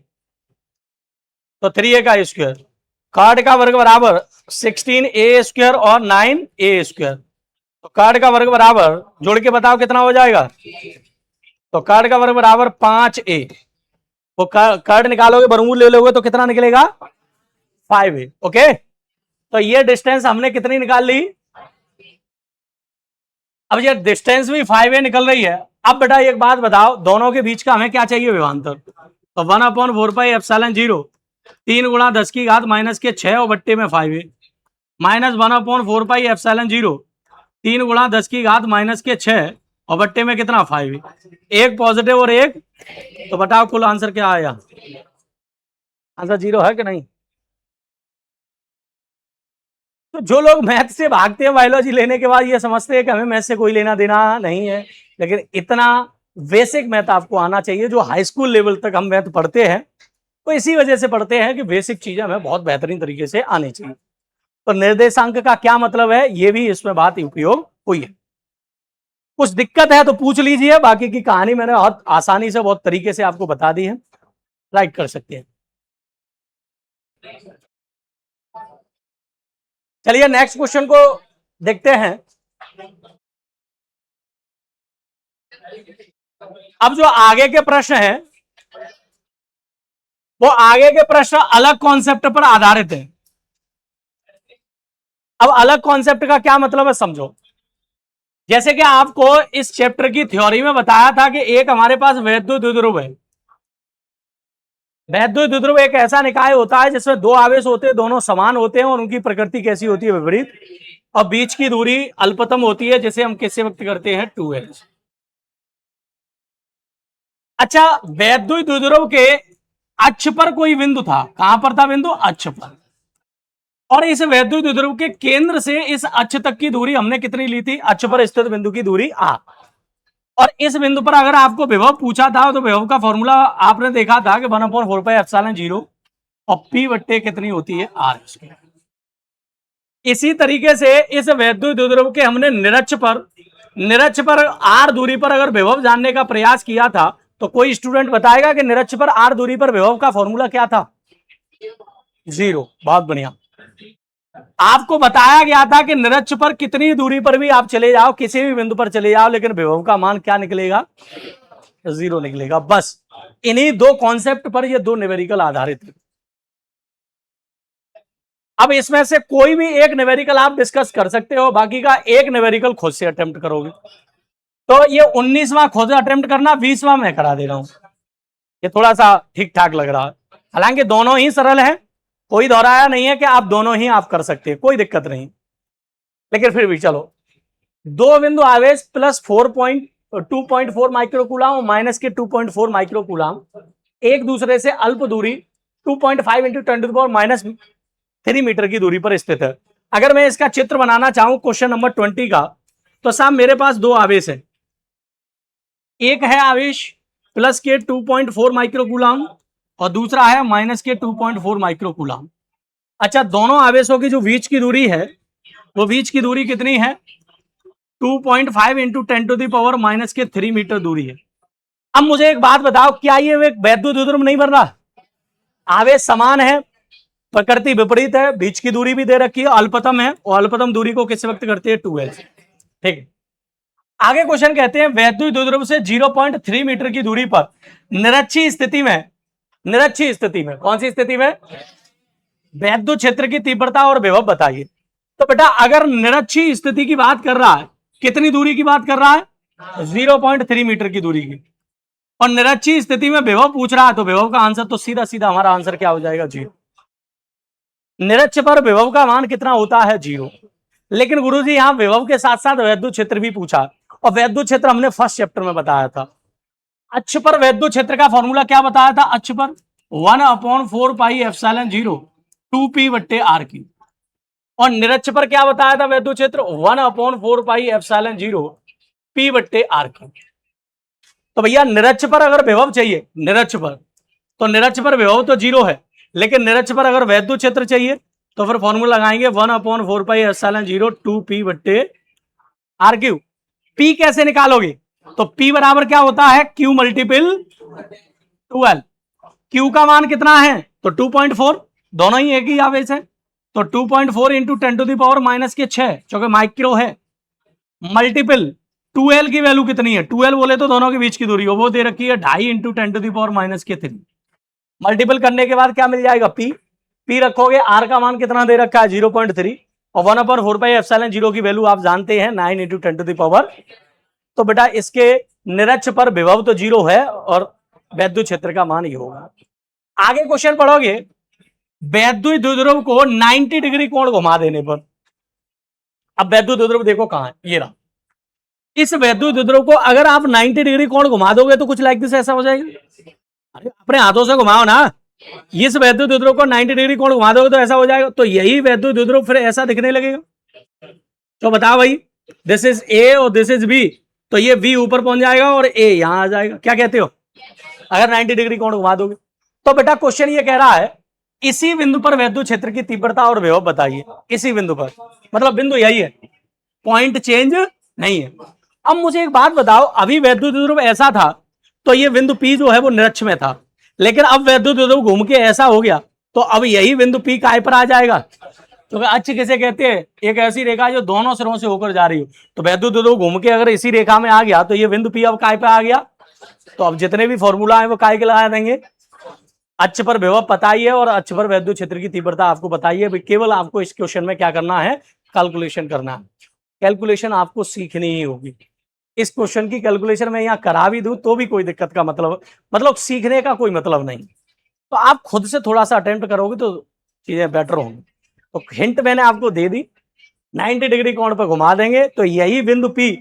S1: तो 3a का स्क्वायर, कर्ण का वर्ग बराबर 16a² और 9a²। तो कर्ण का वर्ग बराबर जोड़ के बताओ कितना हो जाएगा, तो कर्ण का वर्ग बराबर 5a, वो कर्ण निकालोगे वर्गमूल ले लोगे तो कितना निकलेगा 5a। ओके, तो ये डिस्टेंस हमने कितनी निकाल ली, अब ये डिस्टेंस भी 5a निकल रही है। अब बेटा एक बात बताओ, दोनों के बीच का हमें क्या चाहिए विभवांतर, तो 1/4 पाई एप्सिलॉन 0 3 × 10⁻⁻⁶ और बट्टे में 5a माइनस 1/4 पाई एप्सिलॉन 0 3 × 10⁻⁻⁶ और बट्टे में कितना 5a, एक पॉजिटिव और एक, तो बताओ कुल आंसर क्या आया, आंसर 0 है कि नहीं। तो जो लोग मैथ से भागते हैं बायोलॉजी लेने के बाद ये समझते हैं कि हमें मैथ से कोई लेना देना नहीं है, लेकिन इतना बेसिक मैथ आपको आना चाहिए। जो हाई स्कूल लेवल तक हम मैथ पढ़ते हैं तो इसी वजह से पढ़ते हैं कि बेसिक चीजें हमें बहुत बेहतरीन तरीके से आनी चाहिए। तो निर्देशांक का क्या मतलब है, ये भी इसमें बात उपयोग हुई है। कुछ दिक्कत है तो पूछ लीजिए, बाकी की कहानी मैंने बहुत आसानी से बहुत तरीके से आपको बता दी है, लाइक कर सकते हैं। चलिए नेक्स्ट क्वेश्चन को देखते हैं। अब जो आगे के प्रश्न हैं वो आगे के प्रश्न अलग कॉन्सेप्ट पर आधारित हैं। अब अलग कॉन्सेप्ट का क्या मतलब है समझो, जैसे कि आपको इस चैप्टर की थ्योरी में बताया था कि एक हमारे पास वैद्युत द्विध्रुव है। वैद्युत द्विध्रुव एक ऐसा निकाय होता है जिसमें दो आवेश होते हैं, दोनों समान होते हैं और उनकी प्रकृति कैसी होती है, विपरीत, और बीच की दूरी अल्पतम होती है जिसे हम किससे व्यक्त करते हैं 2h। अच्छा, वैद्युत द्विध्रुव के अक्ष पर कोई बिंदु था, कहां पर था बिंदु, अक्ष पर, और इस वैद्युत द्विध्रुव के केंद्र से इस अक्ष तक की दूरी हमने कितनी ली थी, अक्ष पर स्थित बिंदु की दूरी r। और इस बिंदु पर अगर आपको विभव पूछा था तो विभव का फॉर्मूला आपने देखा था कि 1/4 पाई एप्सिलॉन 0 और p बट्टे कितनी होती है r²। इसी तरीके से इस वैद्युत द्विध्रुव के हमने निरक्ष पर r दूरी पर अगर विभव जानने का प्रयास किया था, तो कोई स्टूडेंट बताएगा कि निरक्ष पर r दूरी पर विभव का फॉर्मूला क्या था, 0। बहुत बढ़िया, आपको बताया गया था कि निरक्ष पर कितनी दूरी पर भी आप चले जाओ, किसी भी बिंदु पर चले जाओ, लेकिन विभव का मान क्या निकलेगा, 0 निकलेगा। बस इन्हीं दो कॉन्सेप्ट पर ये दो न्यूमेरिकल आधारित है। अब इसमें से कोई भी एक न्यूमेरिकल आप डिस्कस कर सकते हो, बाकी का एक न्यूमेरिकल खुद से अटेम्प्ट करोगे। तो ये 19वां खुद अटेम्प्ट करना, 20वां मैं करा दे रहा हूं, ये थोड़ा सा ठीक ठाक लग रहा है। हालांकि दोनों ही सरल है, कोई दोहराया नहीं है कि आप दोनों ही आप कर सकते हैं, कोई दिक्कत नहीं, लेकिन फिर भी चलो। दो बिंदु आवेश प्लस 2.4 माइक्रोकूलम और माइनस के 2.4 माइक्रोकूलम एक दूसरे से अल्प दूरी 2.5 × 10⁻³ मीटर की दूरी पर स्थित है। अगर मैं इसका चित्र बनाना चाहूं क्वेश्चन नंबर 20 का, तो साहब मेरे पास दो आवेश है, एक है आवेश प्लस के 2.4 माइक्रोकूलम और दूसरा है माइनस के 2.4 माइक्रोकूलम। अच्छा, दोनों आवेशों की जो बीच की दूरी है वो बीच की दूरी कितनी है, 2.5 × 10⁻³ मीटर दूरी है। अब मुझे एक बात बताओ, क्या ये वैद्युत द्विध्रुव नहीं बन रहा, आवेश समान है, प्रकृति विपरीत है, बीच की दूरी भी दे रखी है, अल्पतम है, और अल्पतम दूरी को किससे व्यक्त करते हैं, 2h। ठीक है, आगे क्वेश्चन कहते हैं वैद्युत द्विध्रुव से 0.3 मीटर की दूरी पर निरक्षीय स्थिति में कौन सी स्थिति में, वैद्युत क्षेत्र की तीव्रता और विभव बताइए। तो बेटा अगर निरक्षीय स्थिति की बात कर रहा है, कितनी दूरी की बात कर रहा है? 0.3 मीटर की दूरी की। और निरक्षीय स्थिति में विभव पूछ रहा है, तो विभव का आंसर तो सीधा सीधा हमारा आंसर क्या हो जाएगा? 0। निरक्ष पर विभव का मान कितना होता है? 0। लेकिन गुरुजी यहां विभव के साथ साथ वैद्युत क्षेत्र भी पूछा, और वैद्युत क्षेत्र हमने फर्स्ट चैप्टर में बताया था। अक्ष पर वैद्युत क्षेत्र का फॉर्मूला क्या बताया था? अक्ष पर 1/4 पाई एप्सिलॉन 0 2p/r3। और निरक्ष पर क्या बताया था वैद्युत क्षेत्र? 1/4 पाई एप्सिलॉन 0 p/r3। तो भैया निरक्ष पर अगर विभव चाहिए, निरक्ष पर, तो निरक्ष पर विभव तो 0 है, लेकिन निरक्ष पर अगर वैद्युत क्षेत्र चाहिए तो फिर फॉर्मूला लगाएंगे 1/4 पाई एप्सिलॉन 0 2p/r3। p कैसे निकालोगे? तो p बराबर क्या होता है? q multiple 12। q का मान कितना है? तो 2.4, दोनों ही एक ही आवेश है, तो 2.4 इंटू 10⁻⁻6, क्योंकि माइक्रो है, मल्टीपल 2l की वैल्यू कितनी है? 2l बोले तो दोनों के बीच की दूरी, वो दे रखी है 2.5 इंटू 10⁻⁻3। मल्टीपल करने के बाद क्या मिल जाएगा? p। p रखोगे, r का मान कितना दे रखा है? 0.3, और 1/4 पाई एप्सिलॉन 0 की वैल्यू आप जानते हैं 9 इंटू 10⁻। तो बेटा इसके निरक्ष पर विभव तो 0 है और वैद्युत क्षेत्र का मान ये होगा। आगे क्वेश्चन पढ़ोगे, वैद्युत द्विध्रुव को 90 डिग्री कोण घुमा देने पर, अब वैद्युत द्विध्रुव देखो कहां है, ये रहा। इस वैद्युत द्विध्रुव को अगर आप 90 डिग्री कोण घुमा दोगे तो कुछ लाइक दिस ऐसा हो जाएगा। अरे अपने हाथों से घुमाओ ना, इस वैद्युत द्विध्रुव को 90 डिग्री कोण घुमा दोगे तो ऐसा हो जाएगा। तो यही वैद्युत द्विध्रुव फिर ऐसा दिखने लगेगा। तो बताओ भाई, दिस इज ए और दिस इज बी, तो ये बी ऊपर पहुंच जाएगा और ए यहां आ जाएगा। क्या कहते हो? अगर 90 डिग्री कोण घुमा दोगे। तो बेटा क्वेश्चन ये कह रहा है इसी बिंदु पर वैद्युत क्षेत्र की तीव्रता और विभव बताइए। इसी बिंदु पर, मतलब बिंदु यही है, पॉइंट चेंज नहीं है। अब मुझे एक बात बताओ, अभी वैद्युत द्विध्रुव ऐसा था तो ये बिंदु P जो है वो निरक्ष में था, लेकिन अब वैद्युत द्विध्रुव घूम के ऐसा हो गया तो अब यही बिंदु P काय पर आ जाएगा? तो अक्ष किसे कहते हैं? एक ऐसी रेखा जो दोनों सिरों से होकर जा रही हो। तो वैद्युत द्विध्रुव घूम के अगर इसी रेखा में आ गया तो ये बिंदु P अब काय पे आ गया? तो अब जितने भी फॉर्मूला है वो काय के लगा देंगे? अक्ष पर विभव पता ही है और अक्ष पर वैद्युत क्षेत्र की तीव्रता आपको बताइए। केवल आपको इस क्वेश्चन में क्या करना है? कैलकुलेशन करना है। कैलकुलेशन आपको सीखनी ही होगी। इस क्वेश्चन की कैलकुलेशन में यहाँ करा भी दूं तो भी कोई दिक्कत का मतलब सीखने का कोई मतलब नहीं। तो आप खुद से थोड़ा सा अटेम्प्ट करोगे तो चीजें बेटर होंगी। तो हिंट मैंने आपको दे दी, 90 डिग्री कोण पर घुमा देंगे तो यही बिंदु P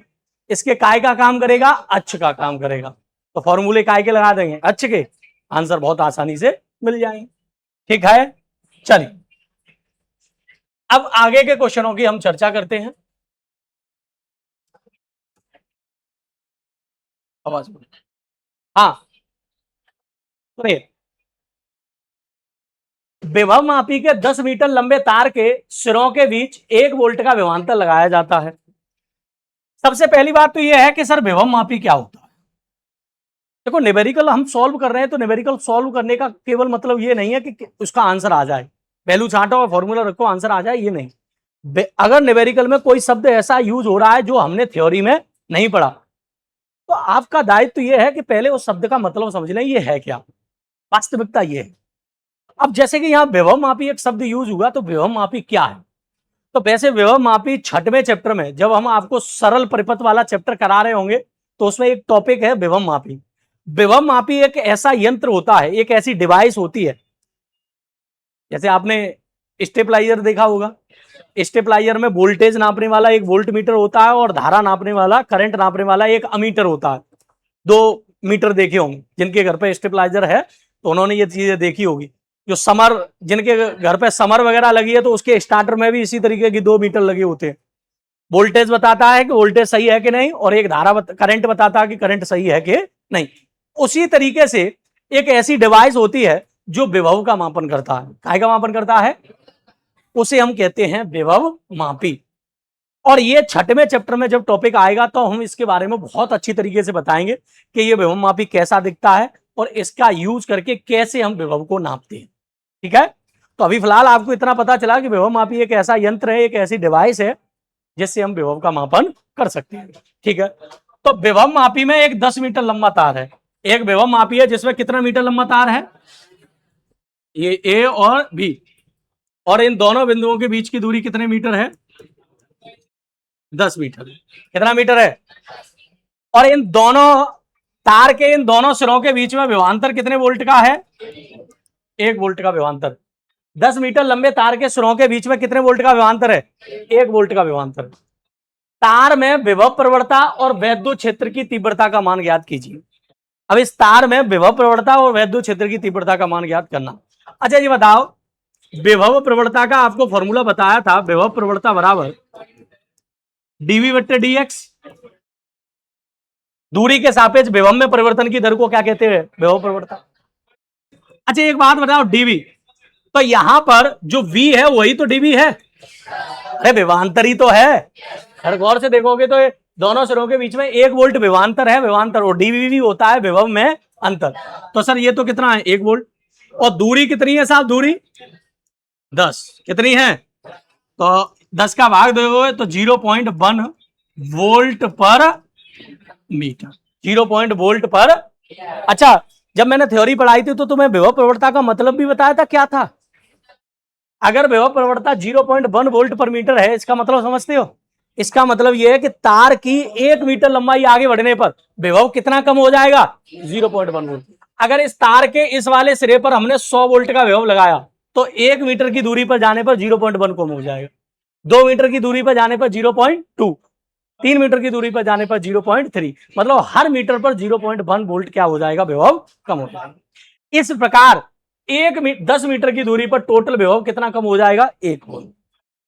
S1: इसके काय का काम करेगा? अक्ष का काम करेगा। तो फॉर्मूले काय के लगा देंगे? अक्ष के। आंसर बहुत आसानी से मिल जाएंगे। ठीक है, चलिए अब आगे के क्वेश्चनों की हम चर्चा करते हैं। आवाज हाँ सुनिए, विभव मापी के 10 मीटर लंबे तार के सिरों के बीच 1 वोल्ट का विभवांतर लगाया जाता है। सबसे पहली बात तो यह है कि सर विभव मापी क्या होता है? देखो न्यूमेरिकल हम सॉल्व कर रहे हैं तो न्यूमेरिकल सॉल्व करने का केवल मतलब ये नहीं है कि उसका आंसर आ जाए, वैल्यू छांटो और फॉर्मूला रखो आंसर आ जाए, ये नहीं। अगर न्यूमेरिकल में कोई शब्द ऐसा यूज हो रहा है जो हमने थ्योरी में नहीं पढ़ा तो आपका दायित्व यह है कि पहले उस शब्द का मतलब समझ लें ये है क्या, वास्तविकता ये है। अब जैसे कि यहाँ विभव मापी एक शब्द यूज हुआ, तो विभव मापी क्या है? तो वैसे विभव मापी 6वें चैप्टर में जब हम आपको सरल परिपथ वाला चैप्टर करा रहे होंगे तो उसमें एक टॉपिक है विभव मापी। विभव मापी एक ऐसा यंत्र होता है, एक ऐसी डिवाइस होती है, जैसे आपने स्टेपलाइजर देखा होगा, स्टेपलाइजर में वोल्टेज नापने वाला एक वोल्ट मीटर होता है और धारा नापने वाला, करंट नापने वाला एक अमीटर होता है। 2 मीटर देखे होंगे, जिनके घर पे स्टेपलाइजर है तो उन्होंने ये चीजें देखी होगी। जो समर, जिनके घर पे समर वगैरह लगी है तो उसके स्टार्टर में भी इसी तरीके की 2 मीटर लगे होते हैं। वोल्टेज बताता है कि वोल्टेज सही है कि नहीं, और एक धारा करंट बताता है कि करंट सही है कि नहीं। उसी तरीके से एक ऐसी डिवाइस होती है जो विभव का मापन करता है। काय का मापन करता है? उसे हम कहते हैं विभव मापी। और ये 6वें चैप्टर में जब टॉपिक आएगा तो हम इसके बारे में बहुत अच्छी तरीके से बताएंगे कि ये विभव मापी कैसा दिखता है और इसका यूज करके कैसे हम विभव को नापते हैं। ठीक है, तो अभी फिलहाल आपको इतना पता चला कि विभव मापी एक ऐसा यंत्र है, एक ऐसी डिवाइस है जिससे हम विभव का मापन कर सकते हैं। ठीक है, तो विभव मापी में एक 10 मीटर लंबा तार है। एक विभव मापी है जिसमें कितना मीटर लंबा तार है? ये ए और बी, और इन दोनों बिंदुओं के बीच की दूरी कितने मीटर है? 10 मीटर। कितना मीटर है? और इन दोनों तार के इन दोनों सिरों के बीच में विभवांतर कितने वोल्ट का है? 1 वोल्ट का विभवांतर। 10 मीटर लंबे तार के सिरों के बीच में कितने वोल्ट का विभवांतर है? 1 वोल्ट का विभवांतर। तार में विभव प्रवणता और वैद्युत क्षेत्र की तीव्रता का मान ज्ञात कीजिए। अब इस तार में विभव प्रवणता और वैद्युत क्षेत्र की तीव्रता का मान ज्ञात करना। अच्छा जी बताओ, विभव प्रवणता का आपको फॉर्मूला बताया था, विभव प्रवणता बराबर डीवी बट्टे डीएक्स। दूरी के सापेक्ष विभव में परिवर्तन की दर को क्या कहते हैं? विभव प्रवणता। अच्छा एक बात बताओ, डीवी, तो यहां पर जो वी है वही तो डीवी है। अरे विभवांतर ही तो है। अगर गौर से देखोगे तो दोनों सिरों के बीच में 1 वोल्ट विभवांतर है, विभवांतर, और डीवी भी होता है विभव में अंतर। तो सर ये तो कितना है? 1 वोल्ट। और दूरी कितनी है साहब? दूरी 10 कितनी है? तो 10 का भाग दोगे तो 0.1 वोल्ट पर मीटर। 0 वोल्ट पर। अच्छा, जब मैंने थ्योरी पढ़ाई थी तो तुम्हें विभव प्रवणता का मतलब भी बताया था, क्या था? अगर विभव प्रवणता 0.1 वोल्ट पर मीटर है, इसका मतलब समझते हो? इसका मतलब यह है कि तार की 1 मीटर लंबाई आगे बढ़ने पर विभव कितना कम हो जाएगा? 0.1 वोल्ट। अगर इस तार के इस वाले सिरे पर हमने 100 वोल्ट का विभव लगाया तो 1 मीटर की दूरी पर जाने पर 0.1 कम हो जाएगा, 2 मीटर की दूरी पर जाने पर 0.2, 3 मीटर की दूरी पर जाने पर 0.3, मतलब हर मीटर पर 0.1 वोल्ट क्या हो जाएगा? विभव कम हो जाएगा। इस प्रकार 10 मीटर की दूरी पर टोटल विभव कितना कम हो जाएगा? 1 वोल्ट।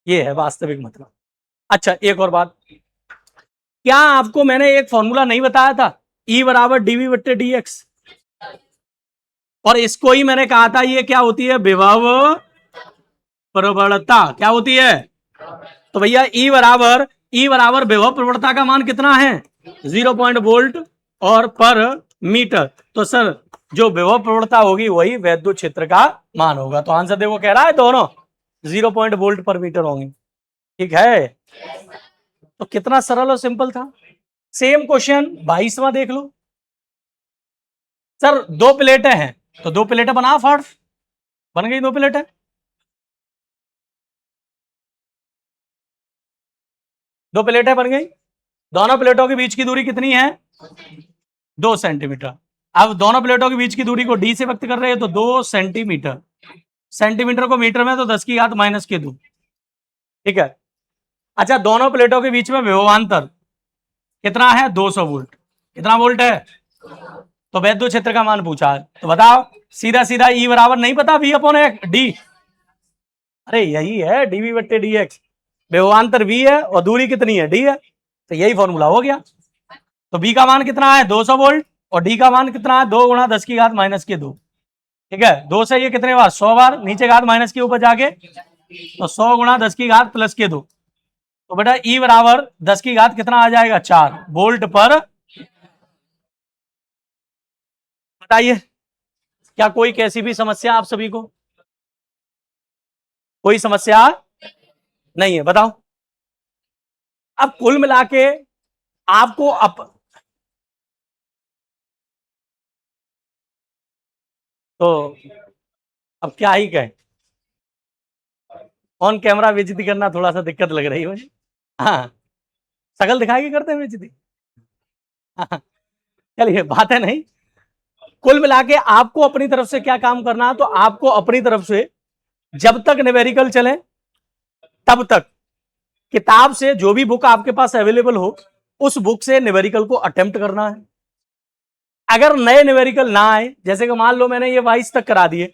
S1: ये है वास्तविक मतलब। अच्छा एक और बात, क्या आपको मैंने एक फॉर्मूला नहीं बताया था, E बराबर डीवी बट्टे डीएक्स, और इसको ही मैंने कहा था ये क्या होती है? विभव प्रवणता। क्या होती है? तो भैया E बराबर विभव प्रवणता का मान कितना है? 0 वोल्ट और पर मीटर। तो सर जो विभव प्रवणता होगी वही वैद्युत क्षेत्र का मान होगा। तो आंसर देखो कह रहा है दोनों 0 वोल्ट पर मीटर होंगे। ठीक है, तो कितना सरल और सिंपल था। सेम क्वेश्चन 22वां देख लो। सर 2 प्लेटें हैं, तो 2 प्लेटें बनाओ फट। बन गई 2 प्लेटें। दो प्लेटें बन गई। दोनों प्लेटों के बीच की दूरी कितनी है? 2 सेंटीमीटर। अब दोनों प्लेटों के बीच की दूरी को डी से व्यक्त कर रहे हैं तो 2 सेंटीमीटर। सेंटीमीटर को मीटर में तो 10 की घात माइनस के 2। ठीक है। अच्छा दोनों प्लेटों के बीच में विभवांतर कितना है? 200 वोल्ट। कितना वोल्ट है? तो वैद्युत क्षेत्र का मान पूछा है, तो बताओ सीधा सीधा E बराबर नहीं पता V अपॉन डी। अरे यही है डीवी बट्टे डीएक्स। विभवांतर V है और दूरी कितनी है? D है। तो यही फॉर्मूला हो गया। तो B का मान कितना है? 200 वोल्ट, और D का मान कितना है? 2 गुणा 10 की घात माइनस के 2। ठीक है, 2 से ये कितने बार? 100 बार, नीचे घात माइनस के ऊपर जाके, तो 100 गुणा 10 की घात प्लस के 2। तो बेटा E बराबर 10 की घात कितना आ जाएगा? 4 वोल्ट पर। बताइए क्या कोई कैसी भी समस्या आप सभी को? कोई समस्या नहीं है? बताओ। अब कुल मिला के आपको तो अब क्या ही कहें, ऑन कैमरा बेइज्जती करना थोड़ा सा दिक्कत लग रही है मुझे। हाँ, शकल दिखा के करते हैं बेइज्जती। हाँ, चलिए बात है नहीं। कुल मिला के आपको अपनी तरफ से क्या काम करना है, तो आपको अपनी तरफ से जब तक न्यूमेरिकल चले तब तक किताब से जो भी बुक आपके पास अवेलेबल हो उस बुक से न्यूमेरिकल को अटेम्प्ट करना है। अगर नए न्यूमेरिकल ना आए, जैसे कि मान लो मैंने ये 22 तक करा दिए,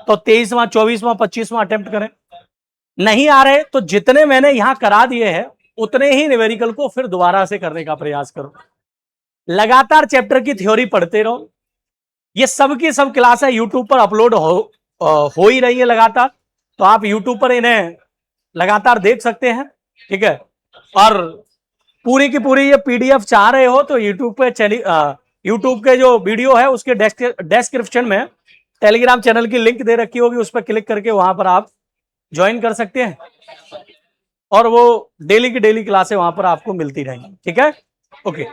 S1: तो 23वां 24वां 25वां अटेम्प्ट करें। नहीं आ रहे तो जितने मैंने यहां करा दिए हैं उतने ही न्यूमेरिकल को फिर दोबारा से करने का प्रयास करो। लगातार चैप्टर की थ्योरी पढ़ते रहो। ये सब की सब क्लास है यूट्यूब पर अपलोड हो ही रही है लगातार, तो आप यूट्यूब पर इन्हें लगातार देख सकते हैं। ठीक है, और पूरी की पूरी ये पीडीएफ चाह रहे हो तो यूट्यूब पे यूट्यूब के जो वीडियो है उसके डिस्क्रिप्शन में टेलीग्राम चैनल की लिंक दे रखी होगी, उस पर क्लिक करके वहां पर आप ज्वाइन कर सकते हैं, और वो डेली की डेली क्लासें वहां पर आपको मिलती रहेंगी। ठीक है, ओके।